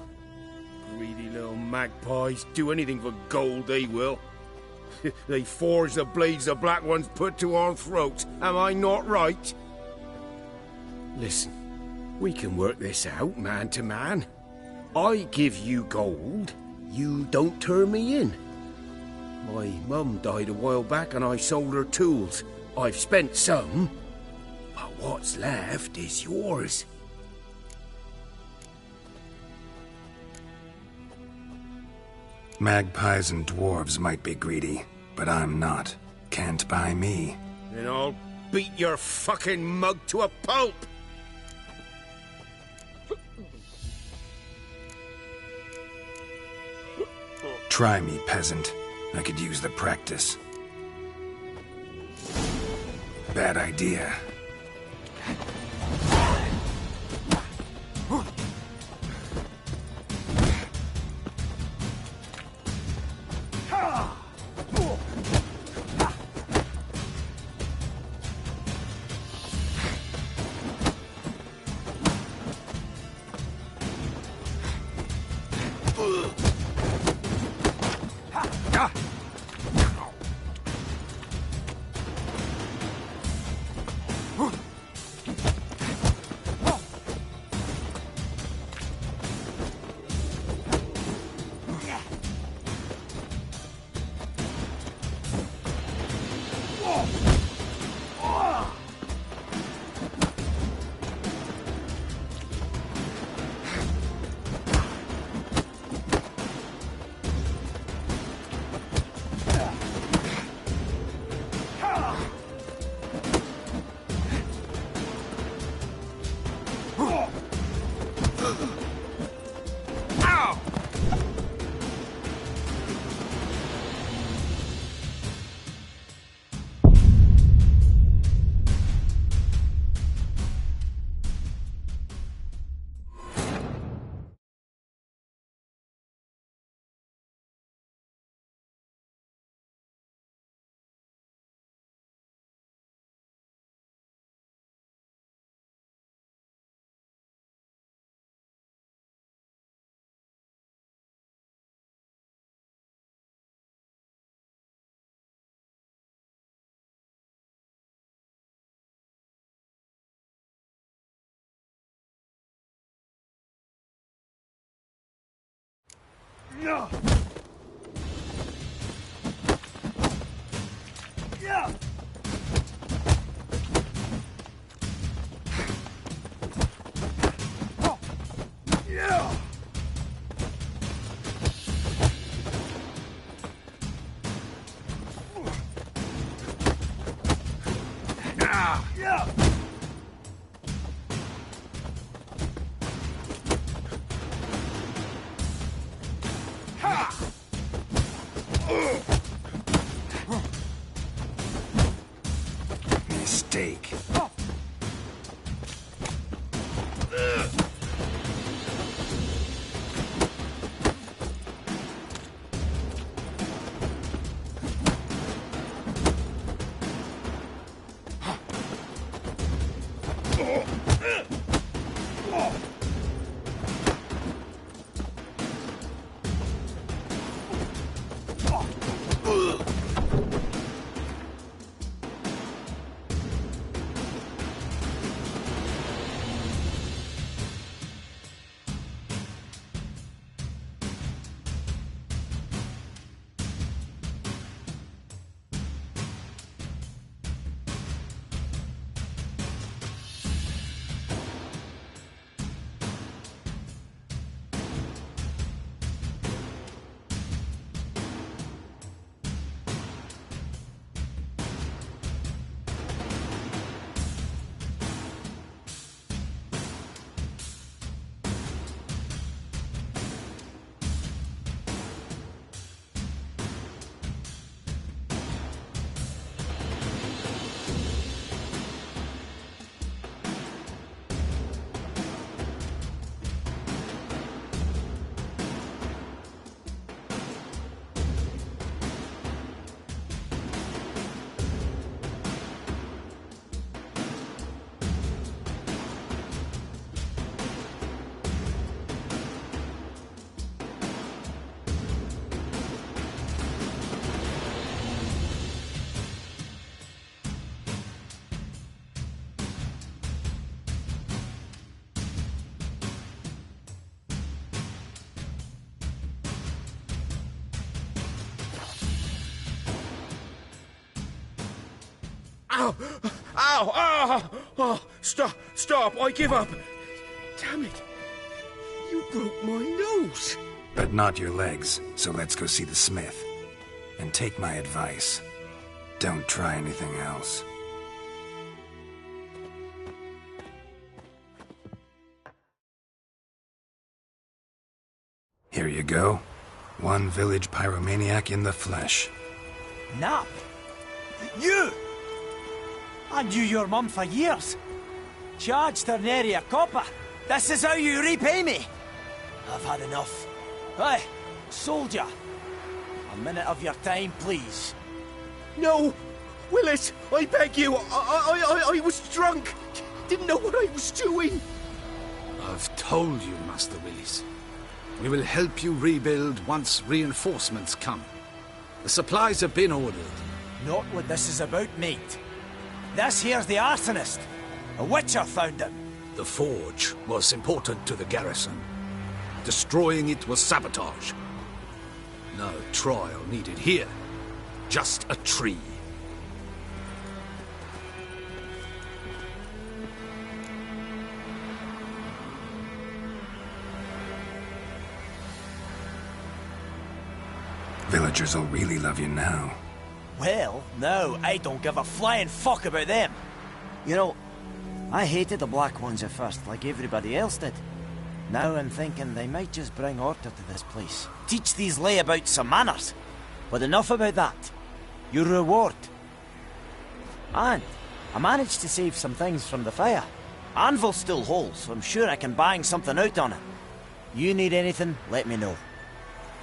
Greedy little magpies, do anything for gold they will. They forge the blades the black ones put to our throats. Am I not right? Listen, we can work this out man to man. I give you gold, you don't turn me in. My mum died a while back and I sold her tools. I've spent some, but what's left is yours. Magpies and dwarves might be greedy, but I'm not. Can't buy me. Then I'll beat your fucking mug to a pulp! Try me, peasant. I could use the practice. Bad idea. Mistake. Ow! Ow! Ow! Oh, stop! Stop! I give up! Damn it! You broke my nose! But not your legs, so let's go see the smith. And take my advice. Don't try anything else. Here you go. One village pyromaniac in the flesh. Nap? You! I knew your mum for years. Charged her nary a copper. This is how you repay me. I've had enough. Hey, soldier. A minute of your time, please. No! Willis, I beg you! I was drunk! Didn't know what I was doing! I've told you, Master Willis. We will help you rebuild once reinforcements come. The supplies have been ordered. Not what this is about, mate. This here's the arsonist. A witcher found him. The forge was important to the garrison. Destroying it was sabotage. No trial needed here. Just a tree. Villagers will really love you now. Well, no, I don't give a flying fuck about them. You know, I hated the Black Ones at first, like everybody else did. Now I'm thinking they might just bring order to this place. Teach these layabouts some manners. But enough about that. Your reward. And I managed to save some things from the fire. Anvil's still whole, so I'm sure I can bang something out on it. You need anything, let me know.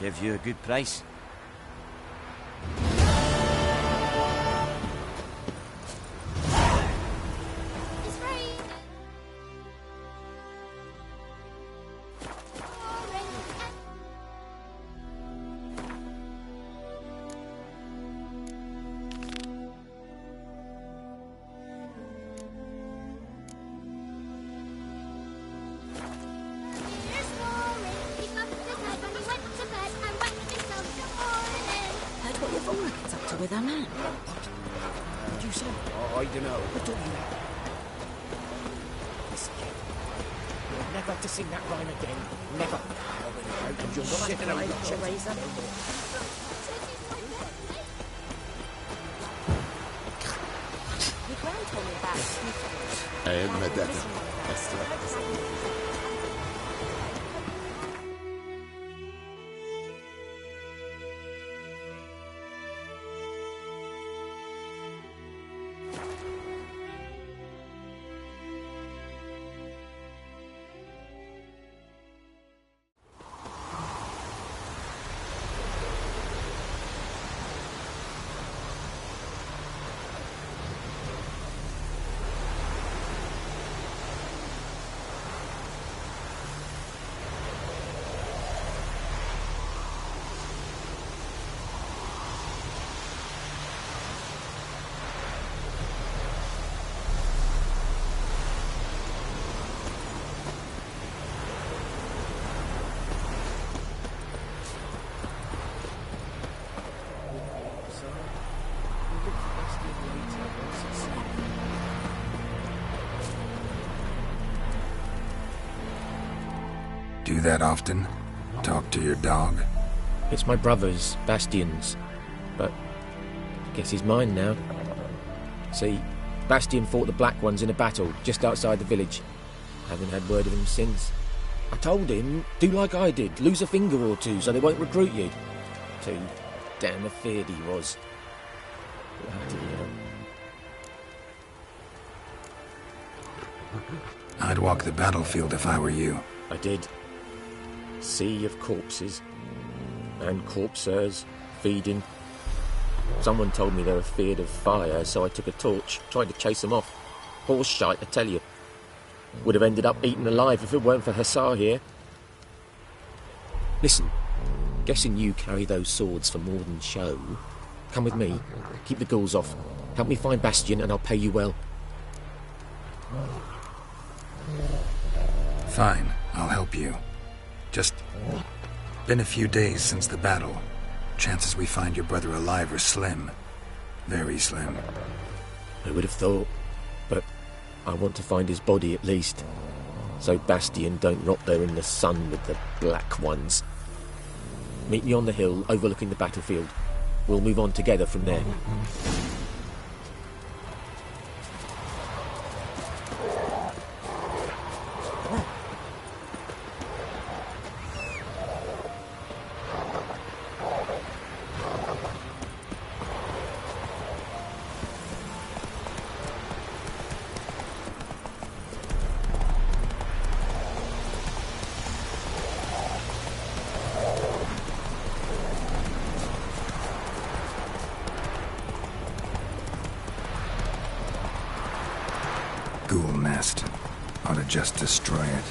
Give you a good price. Fulmer gets up to with her man. What did you say? Oh, I don't know. What do you know? Listen, kid. You're never to sing that rhyme again. Never. And you're not Shit, getting I away got your razor. Your gran told me about Do that often? Talk to your dog? It's my brother's, Bastian's, but I guess he's mine now. See, Bastian fought the Black Ones in a battle just outside the village. Haven't had word of him since. I told him, do like I did, lose a finger or two so they won't recruit you. Too damn afeard he was. Bloody hell. I'd walk the battlefield if I were you. I did. Sea of corpses. And corpsers feeding. Someone told me they were feared of fire, so I took a torch, tried to chase them off. Horse shite, I tell you. Would have ended up eaten alive if it weren't for Hussar here. Listen, guessing you carry those swords for more than show. Come with me, keep the ghouls off. Help me find Bastian and I'll pay you well. Fine, I'll help you. Just been a few days since the battle. Chances we find your brother alive are slim. Very slim. I would have thought, but I want to find his body at least. So Bastian don't rot there in the sun with the Black Ones. Meet me on the hill overlooking the battlefield. We'll move on together from there. Ghoul nest. Ought to just destroy it.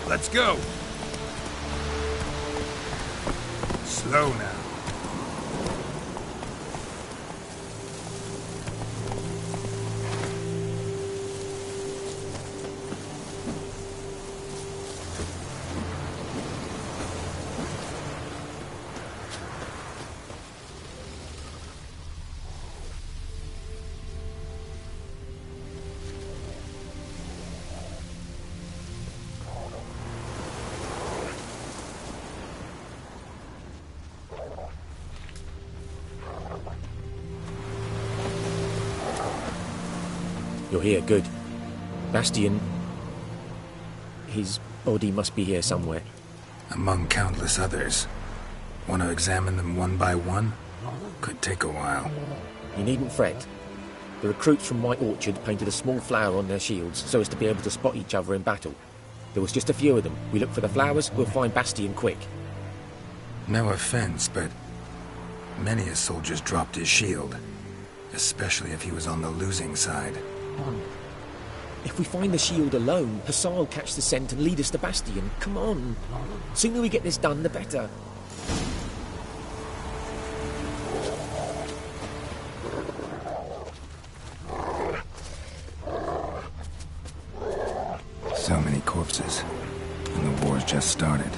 Let's go! Slow now. You're here, good. Bastian... his body must be here somewhere. Among countless others. Want to examine them one by one? Could take a while. You needn't fret. The recruits from White Orchard painted a small flower on their shields so as to be able to spot each other in battle. There was just a few of them. We look for the flowers, we'll find Bastian quick. No offense, but many a soldier's dropped his shield. Especially if he was on the losing side. If we find the shield alone, Hussar will catch the scent and lead us to Bastion. Come on. Sooner we get this done, the better. So many corpses, and the war's just started.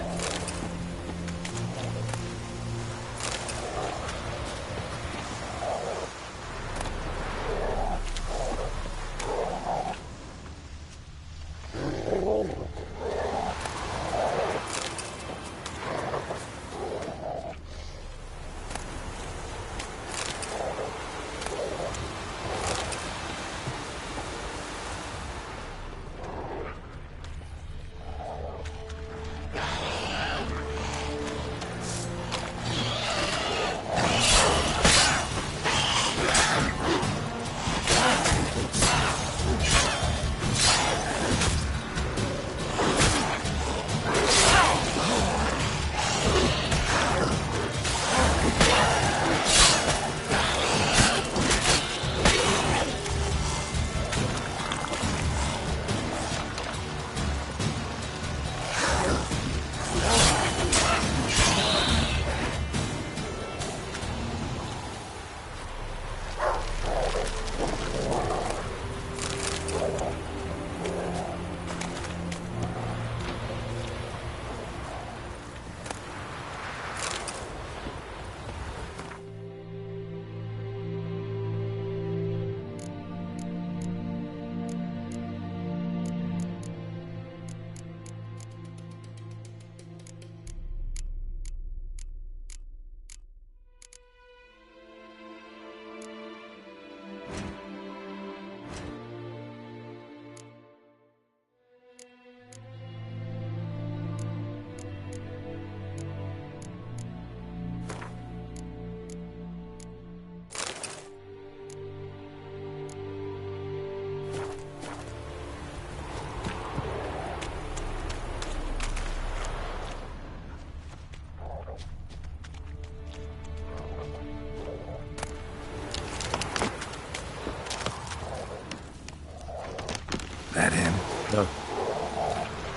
That him? No.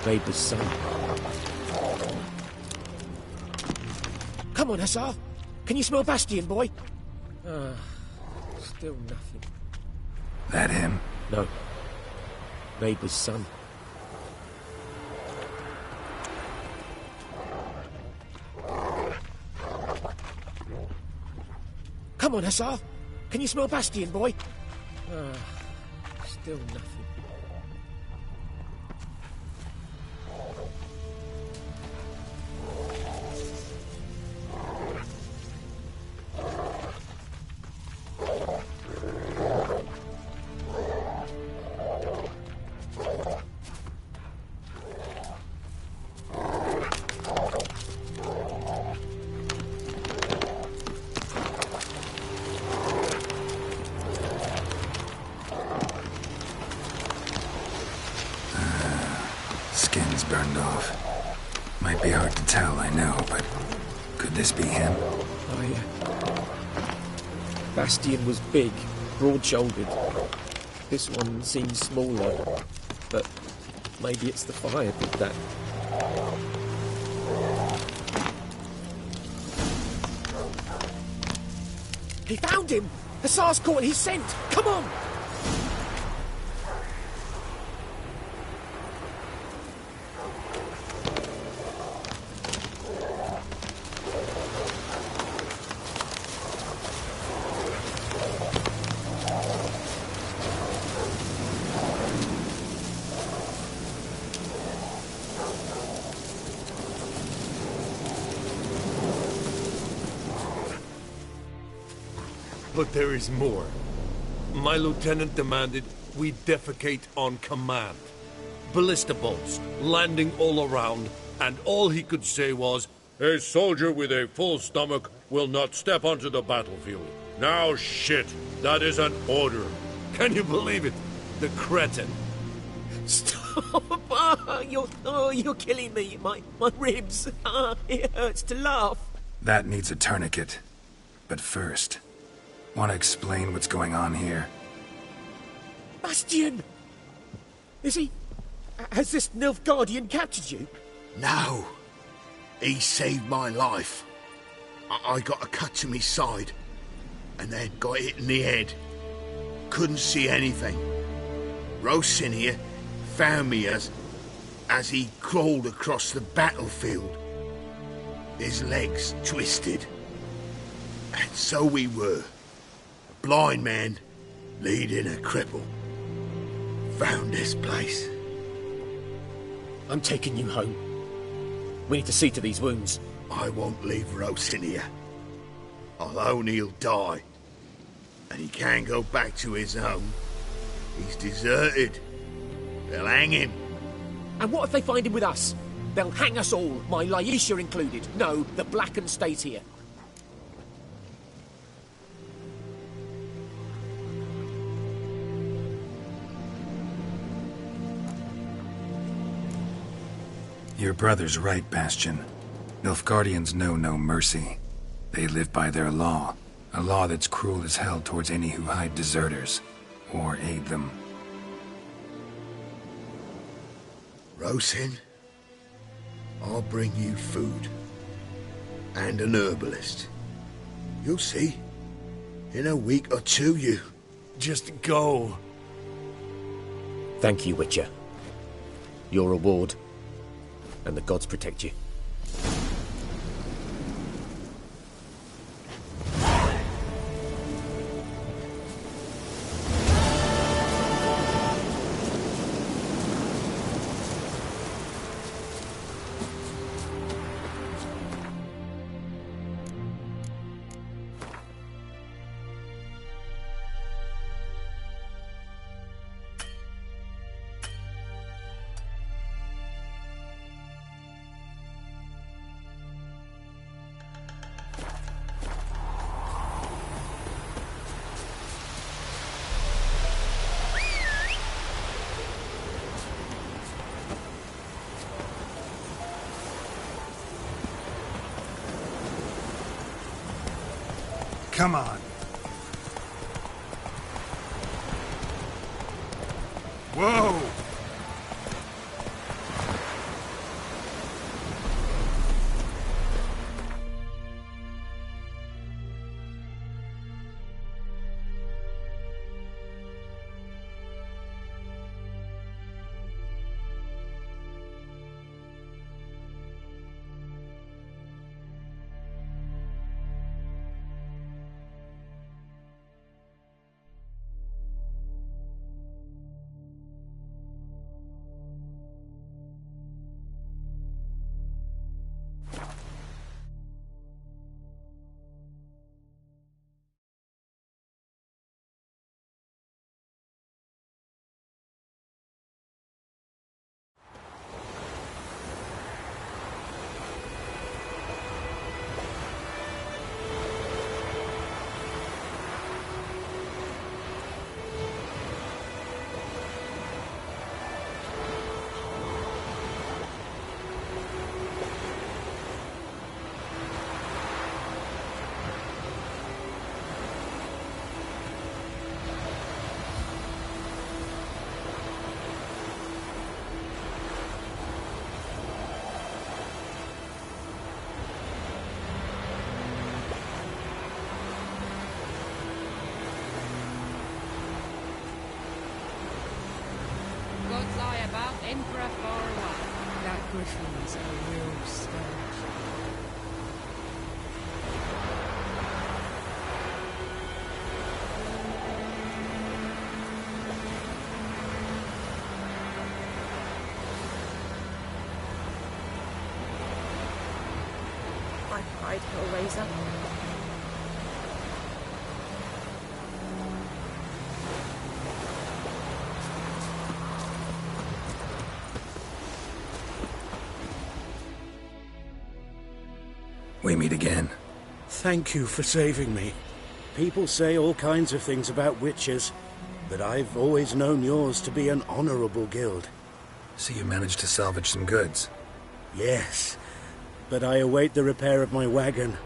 Vader's son. Come on, Hussar. Can you smell Bastion, boy? Still nothing. That him? No. Vader's son. Come on, Hussar. Can you smell Bastion, boy? Still nothing. Skin's burned off. Might be hard to tell, I know, but could this be him? Oh, yeah. Bastion was big, broad-shouldered. This one seems smaller, but maybe it's the fire did that. He found him! Hussar's caught his scent! Come on! But there is more. My lieutenant demanded we defecate on command. Ballista bolts, landing all around, and all he could say was, "A soldier with a full stomach will not step onto the battlefield." Now shit, that is an order. Can you believe it? The cretin. Stop! You're killing me. My ribs. It hurts to laugh. That needs a tourniquet. But first, want to explain what's going on here? Bastion! Is he... Has this Nilfgaardian captured you? No. He saved my life. I got a cut to my side, and then got hit in the head. Couldn't see anything. Rosin here found me as he crawled across the battlefield. His legs twisted. And so we were. A blind man leading a cripple. Found this place. I'm taking you home. We need to see to these wounds. I won't leave Rosin here. I'll own he'll die. And he can't go back to his home. He's deserted. They'll hang him. And what if they find him with us? They'll hang us all, my Laisha included. No, the Blacken stays here. Your brother's right, Bastion. Nilfgaardians know no mercy. They live by their law. A law that's cruel as hell towards any who hide deserters, or aid them. Rosin, I'll bring you food. And an herbalist. You'll see. In a week or two, you... Just go. Thank you, Witcher. Your reward. And the gods protect you. Come on. Whoa! Gods lie about Emperor far away. That griffin's a real scourge. I cried, Hellraiser. We meet again. Thank you for saving me. People say all kinds of things about witches, but I've always known yours to be an honorable guild. So you managed to salvage some goods? Yes, but I await the repair of my wagon.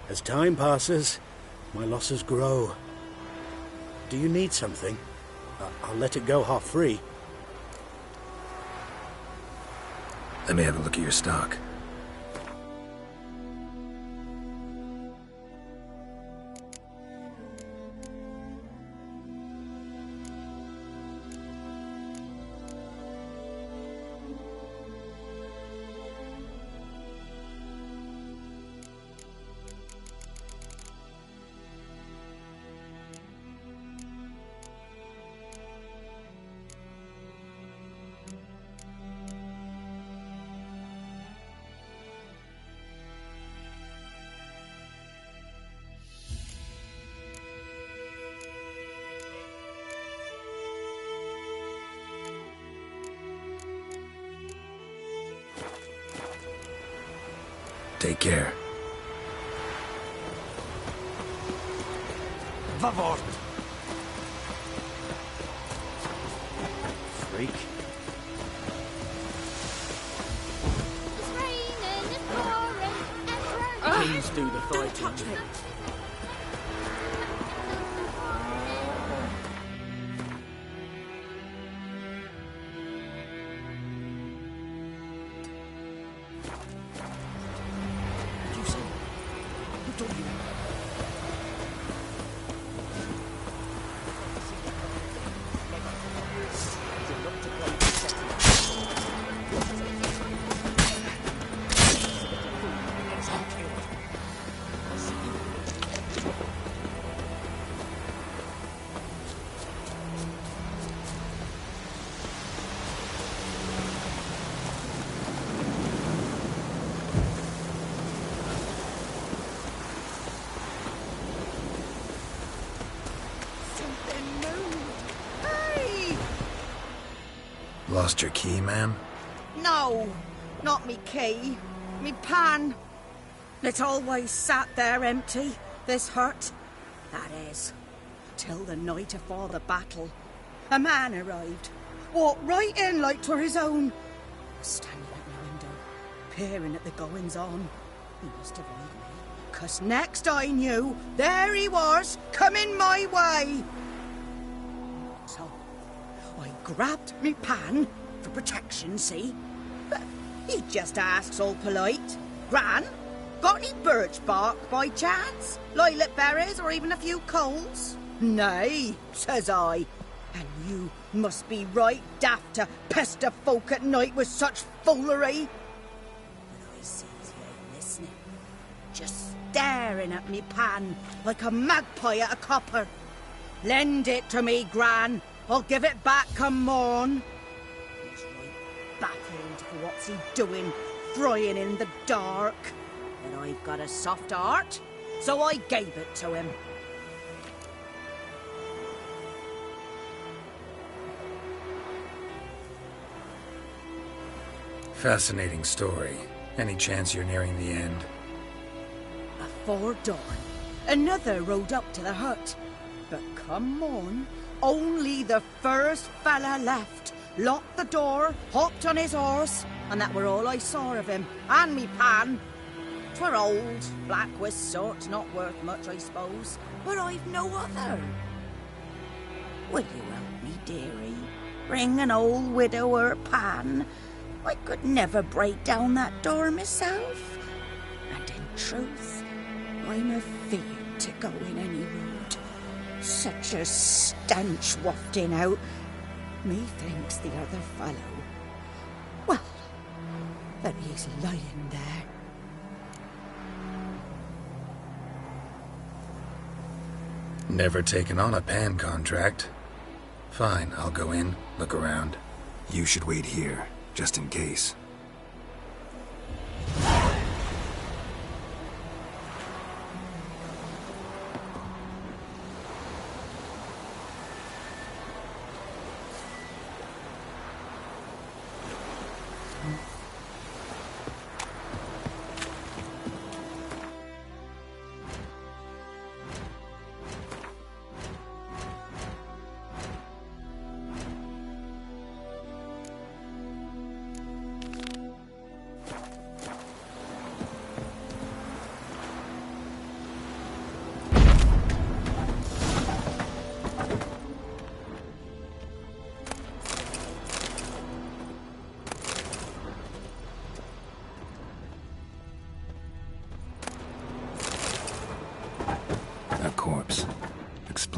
As time passes, my losses grow. Do you need something? I'll let it go half free. Let me have a look at your stock. Take care. Vavort! Freak. It's raining, it's pouring, and Kings do the fighting. Lost your key, ma'am? No, not me key. Me pan. It always sat there empty, this hut. That is, till the night afore the battle. A man arrived, walked right in like 'twere his own. Was standing at my window, peering at the goings-on. He must have heard me, 'cause next I knew, there he was, coming my way. So, I grabbed me pan, for protection, see? But he just asks all polite, Gran, got any birch bark by chance? Lilac berries or even a few coals? Nay, says I. And you must be right daft to pester folk at night with such foolery. But I sees he ain't listening, just staring at me pan like a magpie at a copper. Lend it to me, Gran. I'll give it back come morn. He's right baffled for what's he doing, frying in the dark. But I've got a soft heart, so I gave it to him. Fascinating story. Any chance you're nearing the end? Afore dawn, another rode up to the hut. But come morn, only the first fella left. Locked the door, hopped on his horse, and that were all I saw of him, and me pan. 'Twere old, black with sort, not worth much, I suppose, but I've no other. Will you help me, dearie? Bring an old widower pan. I could never break down that door myself. And in truth, I'm afeard to go in any road. Such a stench wafting out. Methinks the other fellow, well, that he's lying there. Never taken on a pan contract. Fine, I'll go in, look around. You should wait here, just in case.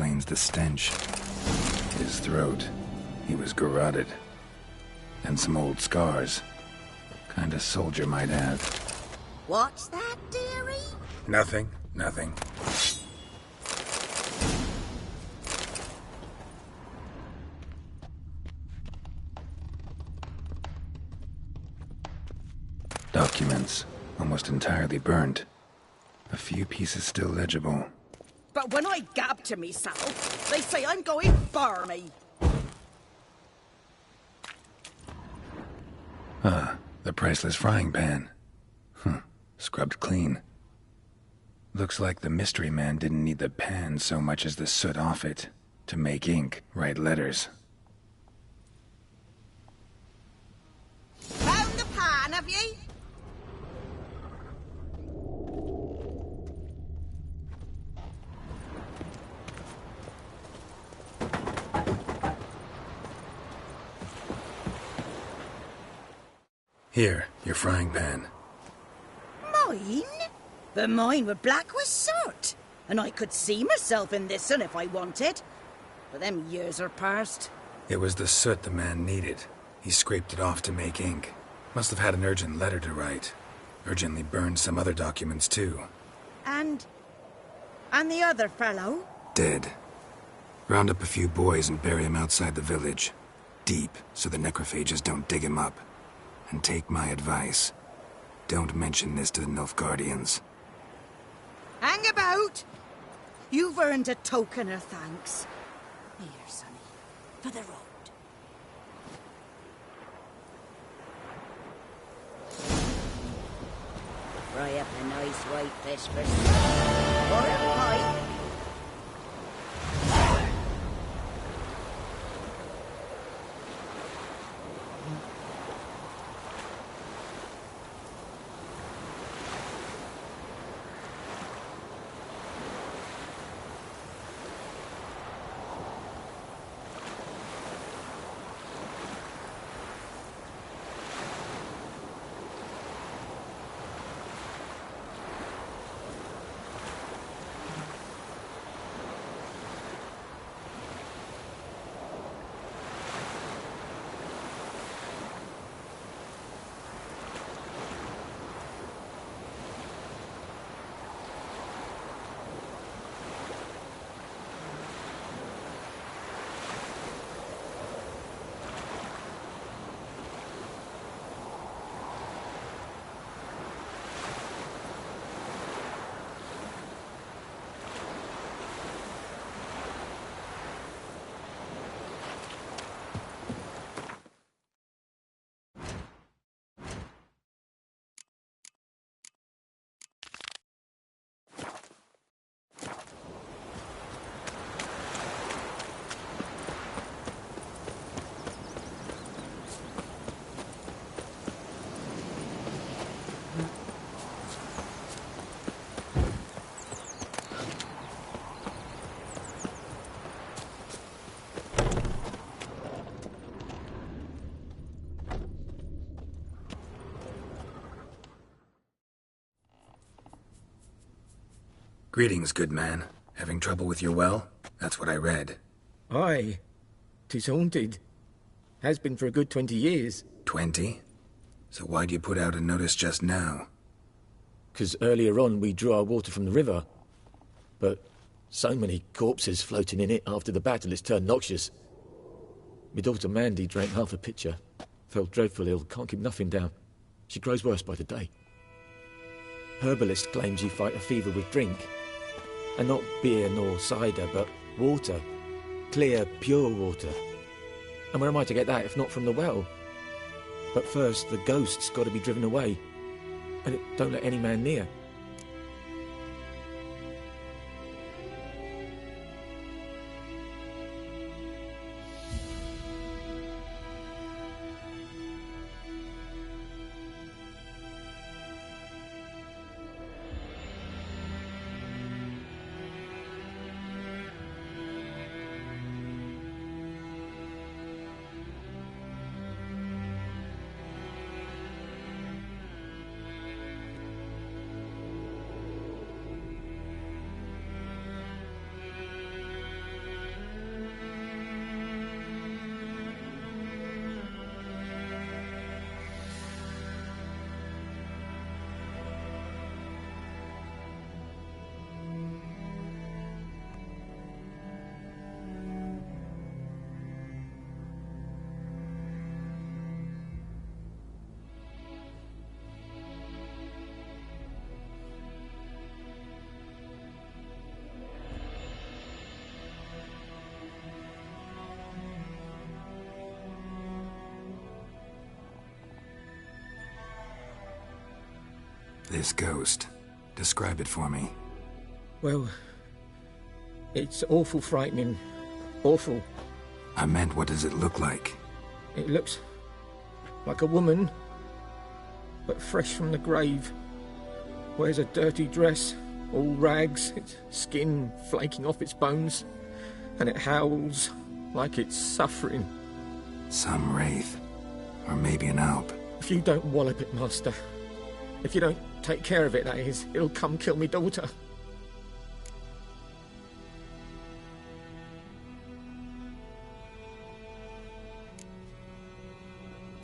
explains the stench. His throat. He was garroted. And some old scars. Kind of soldier might have. What's that, dearie? Nothing. Nothing. Documents. Almost entirely burned. A few pieces still legible. But when I gab to myself, they say I'm going barmy. Ah, the priceless frying pan. Scrubbed clean. Looks like the mystery man didn't need the pan so much as the soot off it to make ink, write letters. Found the pan, have ye? Here, your frying pan. Mine? But mine were black with soot. And I could see myself in this one if I wanted. But them years are past. It was the soot the man needed. He scraped it off to make ink. Must have had an urgent letter to write. Urgently burned some other documents too. And the other fellow? Dead. Round up a few boys and bury him outside the village. Deep, so the necrophages don't dig him up. And take my advice. Don't mention this to the Nilfgaardians. Hang about! You've earned a token of thanks. Here, sonny, for the road. Fry up a nice white fish for some. Or a pie. Greetings, good man. Having trouble with your well? That's what I read. Aye. 'Tis haunted. Has been for a good 20 years. 20? So why'd you put out a notice just now? 'Cause earlier on we drew our water from the river. But so many corpses floating in it after the battle it's turned noxious. My daughter Mandy drank half a pitcher. Fell dreadful ill, can't keep nothing down. She grows worse by the day. Herbalist claims you fight a fever with drink. And not beer nor cider, but water. Clear, pure water. And where am I to get that if not from the well? But first, the ghost's got to be driven away. And it don't let any man near. This ghost. Describe it for me. Well, it's awful frightening. Awful. I meant, what does it look like? It looks like a woman, but fresh from the grave. Wears a dirty dress, all rags, its skin flaking off its bones, and it howls like it's suffering. Some wraith. Or maybe an alp. If you don't wallop it, Master, if you don't take care of it, that is, it'll come kill me daughter.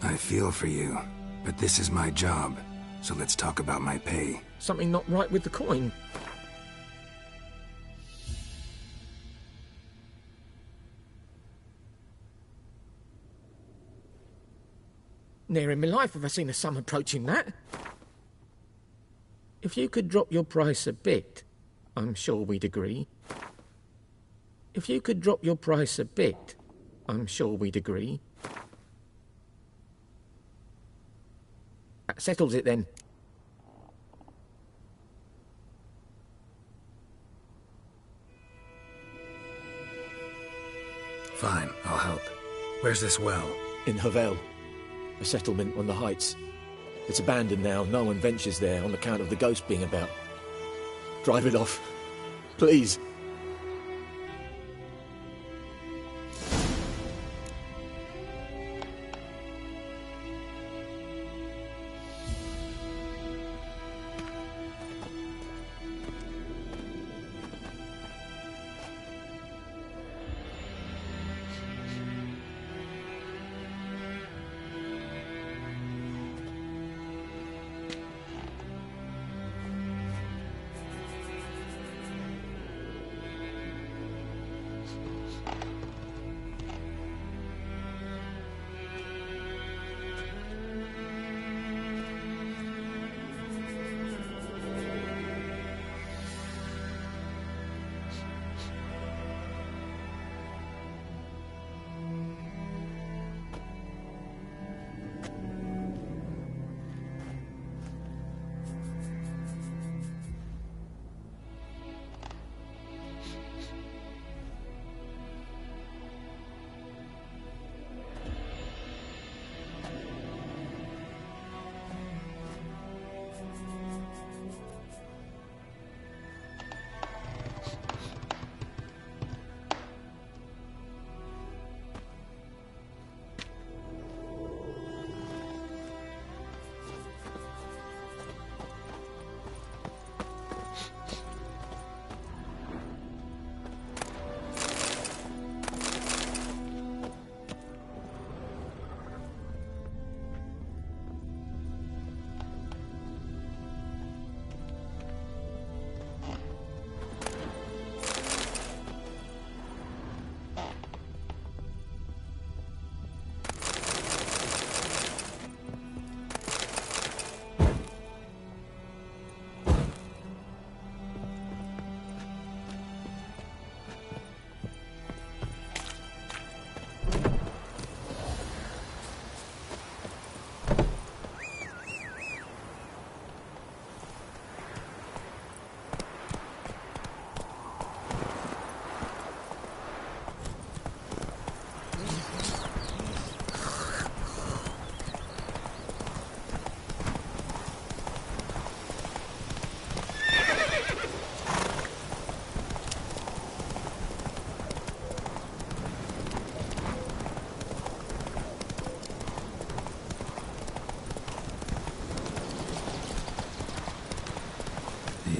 I feel for you, but this is my job, so let's talk about my pay. Something not right with the coin. Ne'er in my life have I seen a sum approaching that. If you could drop your price a bit, I'm sure we'd agree. If you could drop your price a bit, I'm sure we'd agree. That settles it then. Fine, I'll help. Where's this well? In Havel. A settlement on the heights. It's abandoned now. No one ventures there on account of the ghost being about. Drive it off. Please.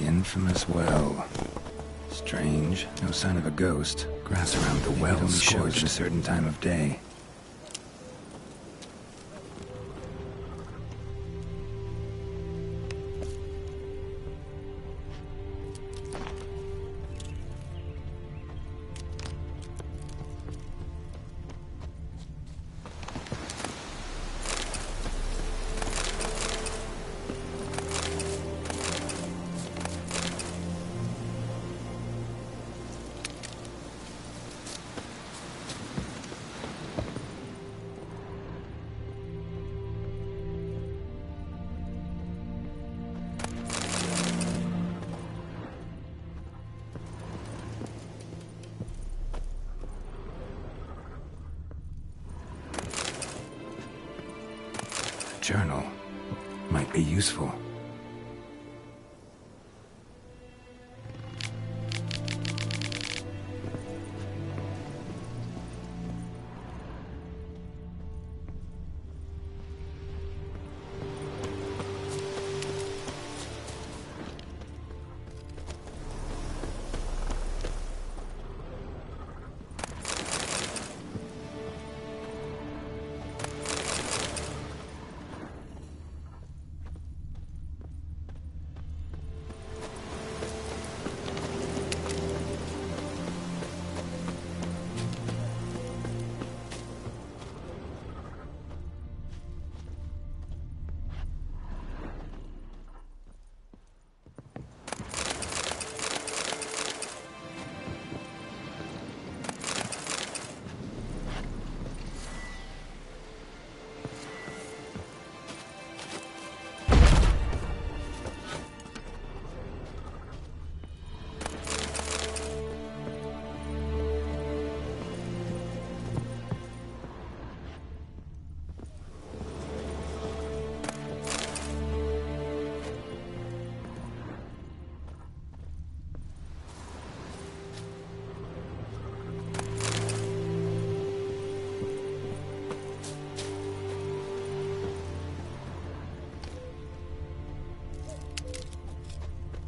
Infamous well. Strange. No sign of a ghost. Grass around the well only shows at a certain time of day. journal. Might be useful.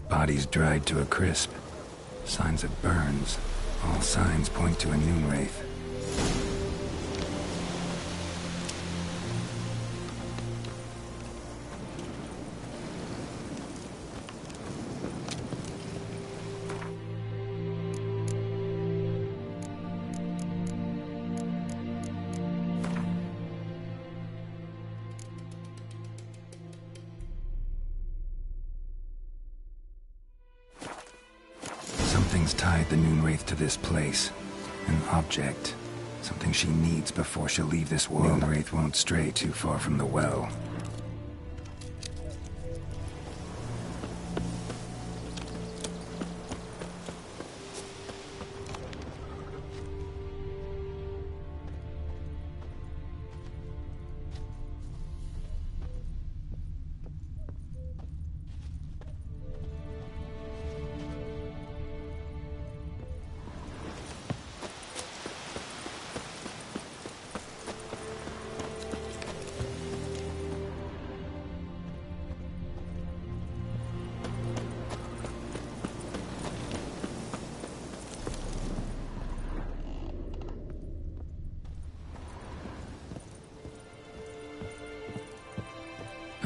Bodies dried to a crisp. Signs of burns. All signs point to a noon wraith. Something's tied the noon wraith to this place. An object. Something she needs before she'll leave this world. Noon wraith won't stray too far from the well.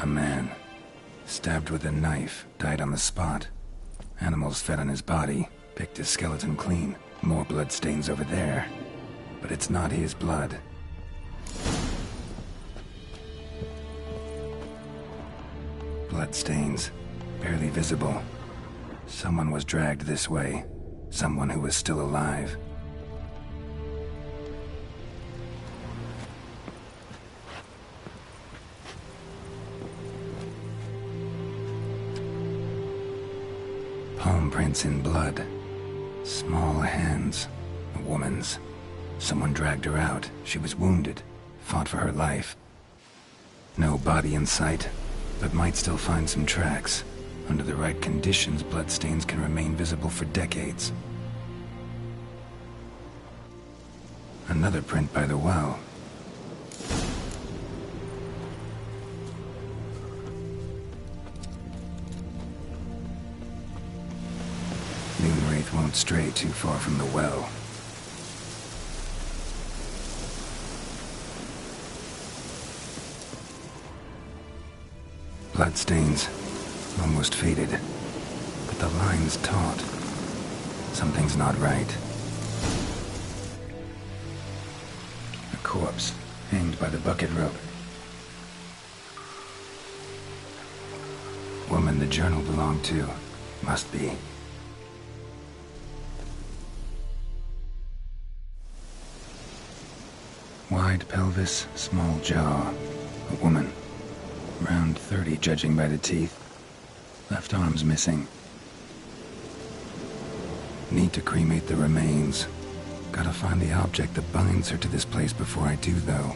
A man, stabbed with a knife, died on the spot. Animals fed on his body, picked his skeleton clean. More bloodstains over there. But it's not his blood. Bloodstains, barely visible. Someone was dragged this way. Someone who was still alive. Palm prints in blood. Small hands. A woman's. Someone dragged her out. She was wounded. Fought for her life. No body in sight, but might still find some tracks. Under the right conditions, bloodstains can remain visible for decades. Another print by the well. Noon wraith won't stray too far from the well. Bloodstains, almost faded, but the line's taut. Something's not right. A corpse, hanged by the bucket rope. Woman the journal belonged to, must be. Wide pelvis, small jaw. A woman. Around 30, judging by the teeth. Left arm's missing. Need to cremate the remains. Gotta find the object that binds her to this place before I do, though.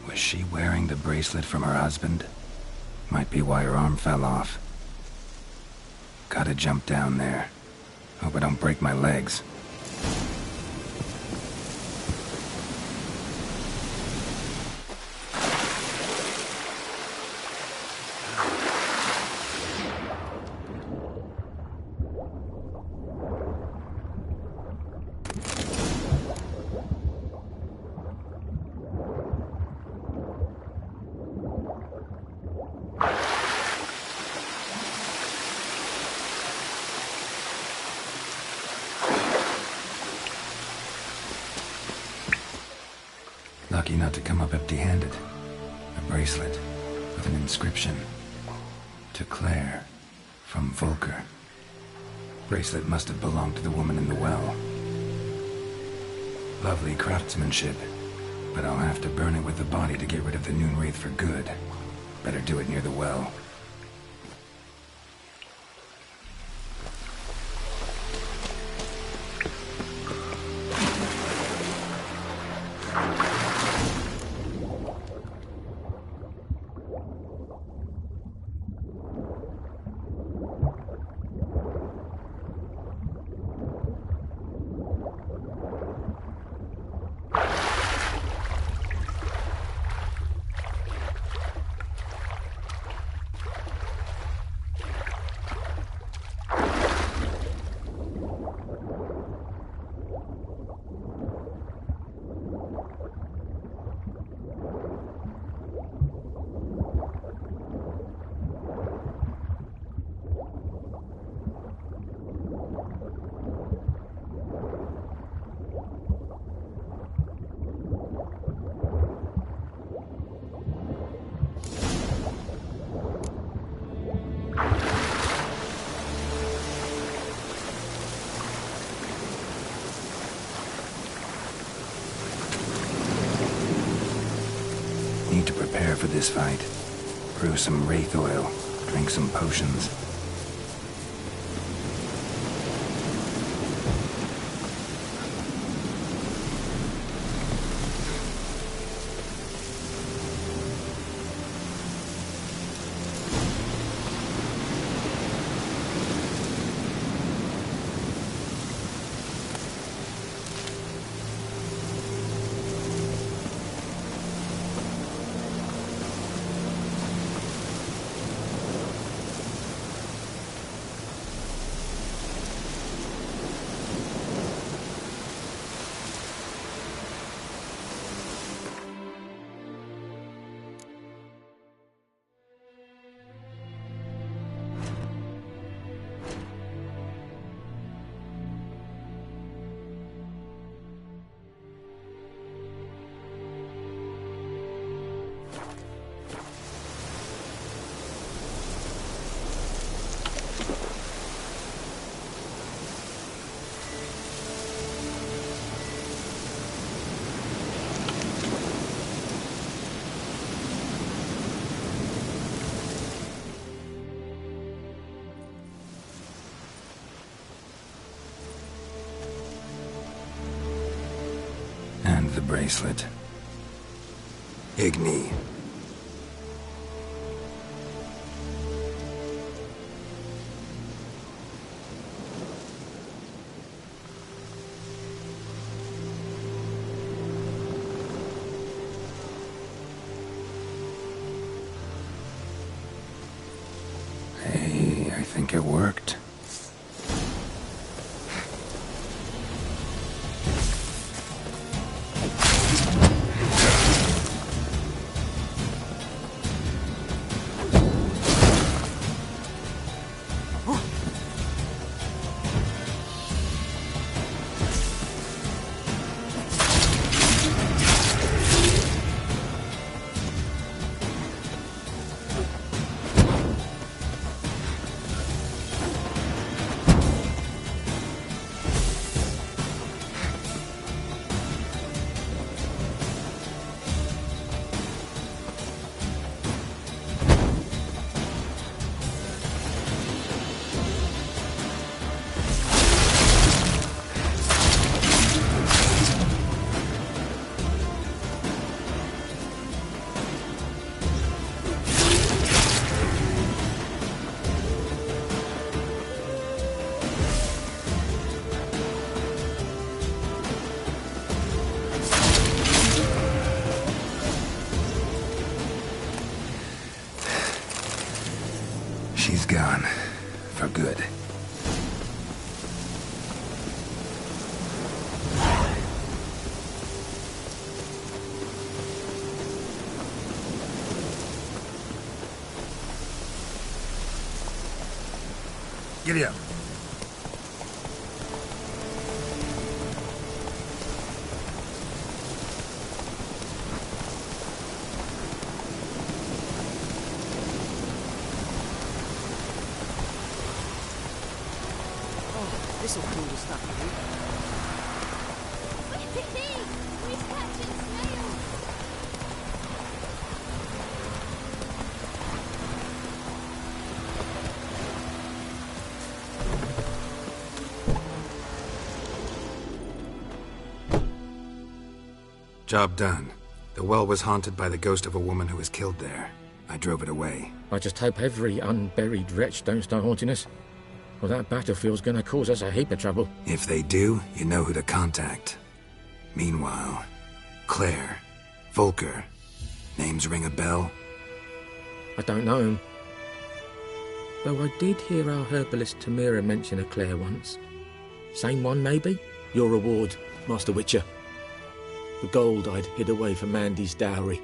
Was she wearing the bracelet from her husband? Might be why her arm fell off. Gotta jump down there. Hope I don't break my legs. Lucky not to come up empty-handed. A bracelet with an inscription. To Claire, from Volker. Bracelet must have belonged to the woman in the well. Lovely craftsmanship, but I'll have to burn it with the body to get rid of the Noonwraith for good. Better do it near the well. Need to prepare for this fight. Brew some wraith oil, drink some potions. And the bracelet. Igni. Hey, I think it worked. he's gone. For good. Giddy up. This'll cool the stuff. We're catching snails. Job done. The well was haunted by the ghost of a woman who was killed there. I drove it away. I just hope every unburied wretch don't start haunting us. Well, that battlefield's gonna cause us a heap of trouble. If they do, you know who to contact. Meanwhile, Claire, Volker, names ring a bell? I don't know him. Though I did hear our herbalist Tamira mention a Claire once. Same one, maybe? Your reward, Master Witcher. The gold I'd hid away for Mandy's dowry.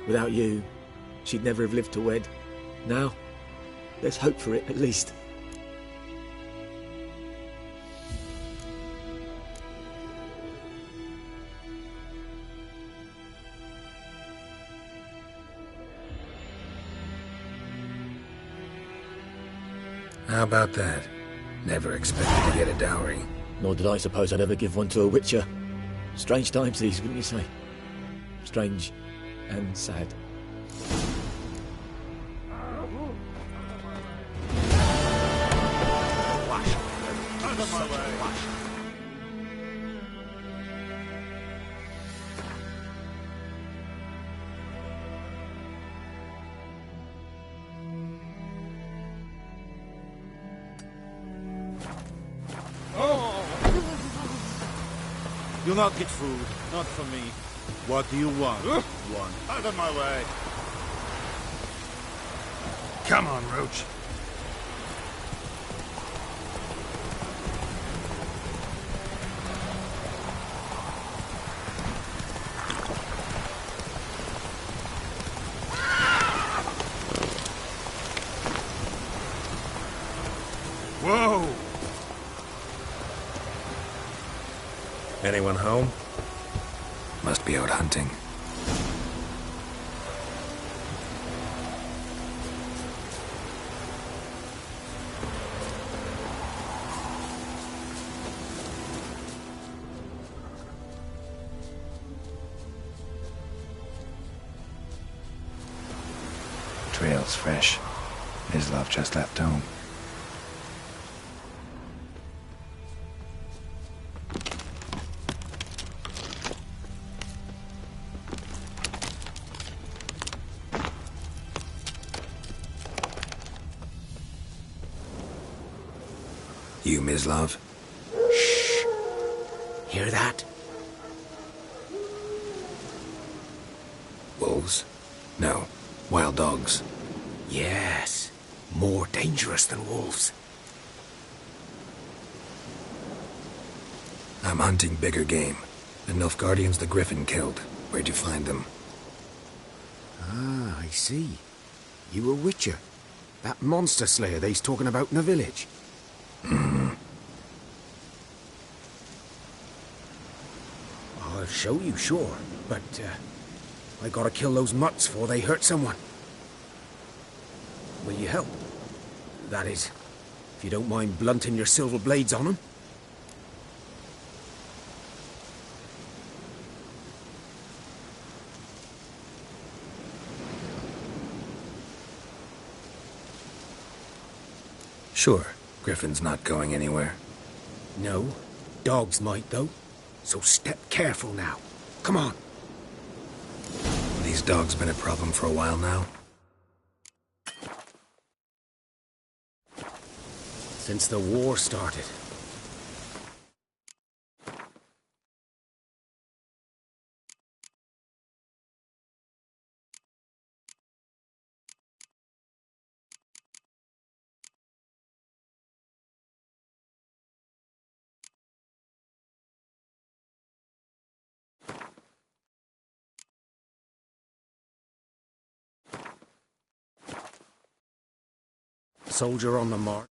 Without you, she'd never have lived to wed. Now, there's hope for it, at least. How about that? Never expected to get a dowry. Nor did I suppose I'd ever give one to a Witcher. Strange times these, wouldn't you say? Strange and sad. Out of my way. You'll not get food. Not from me. What do you want? One. Out of my way. Come on, Roach. Whoa! Anyone home? Must be out hunting. Trail's fresh. Mislav just left home. You, Mislav? Shh. Hear that? Wolves? No. Wild dogs. Yes. More dangerous than wolves. I'm hunting bigger game. The Nilfgaardians the Griffin killed. Where'd you find them? Ah, I see. You a Witcher. That monster slayer they's talking about in the village. I'll show you, sure. But, I gotta kill those mutts before they hurt someone. Will you help? That is, if you don't mind blunting your silver blades on them. Sure. Griffin's not going anywhere. No. Dogs might, though. So step careful now. Come on. These dogs been a problem for a while now? Since the war started. soldier on the march.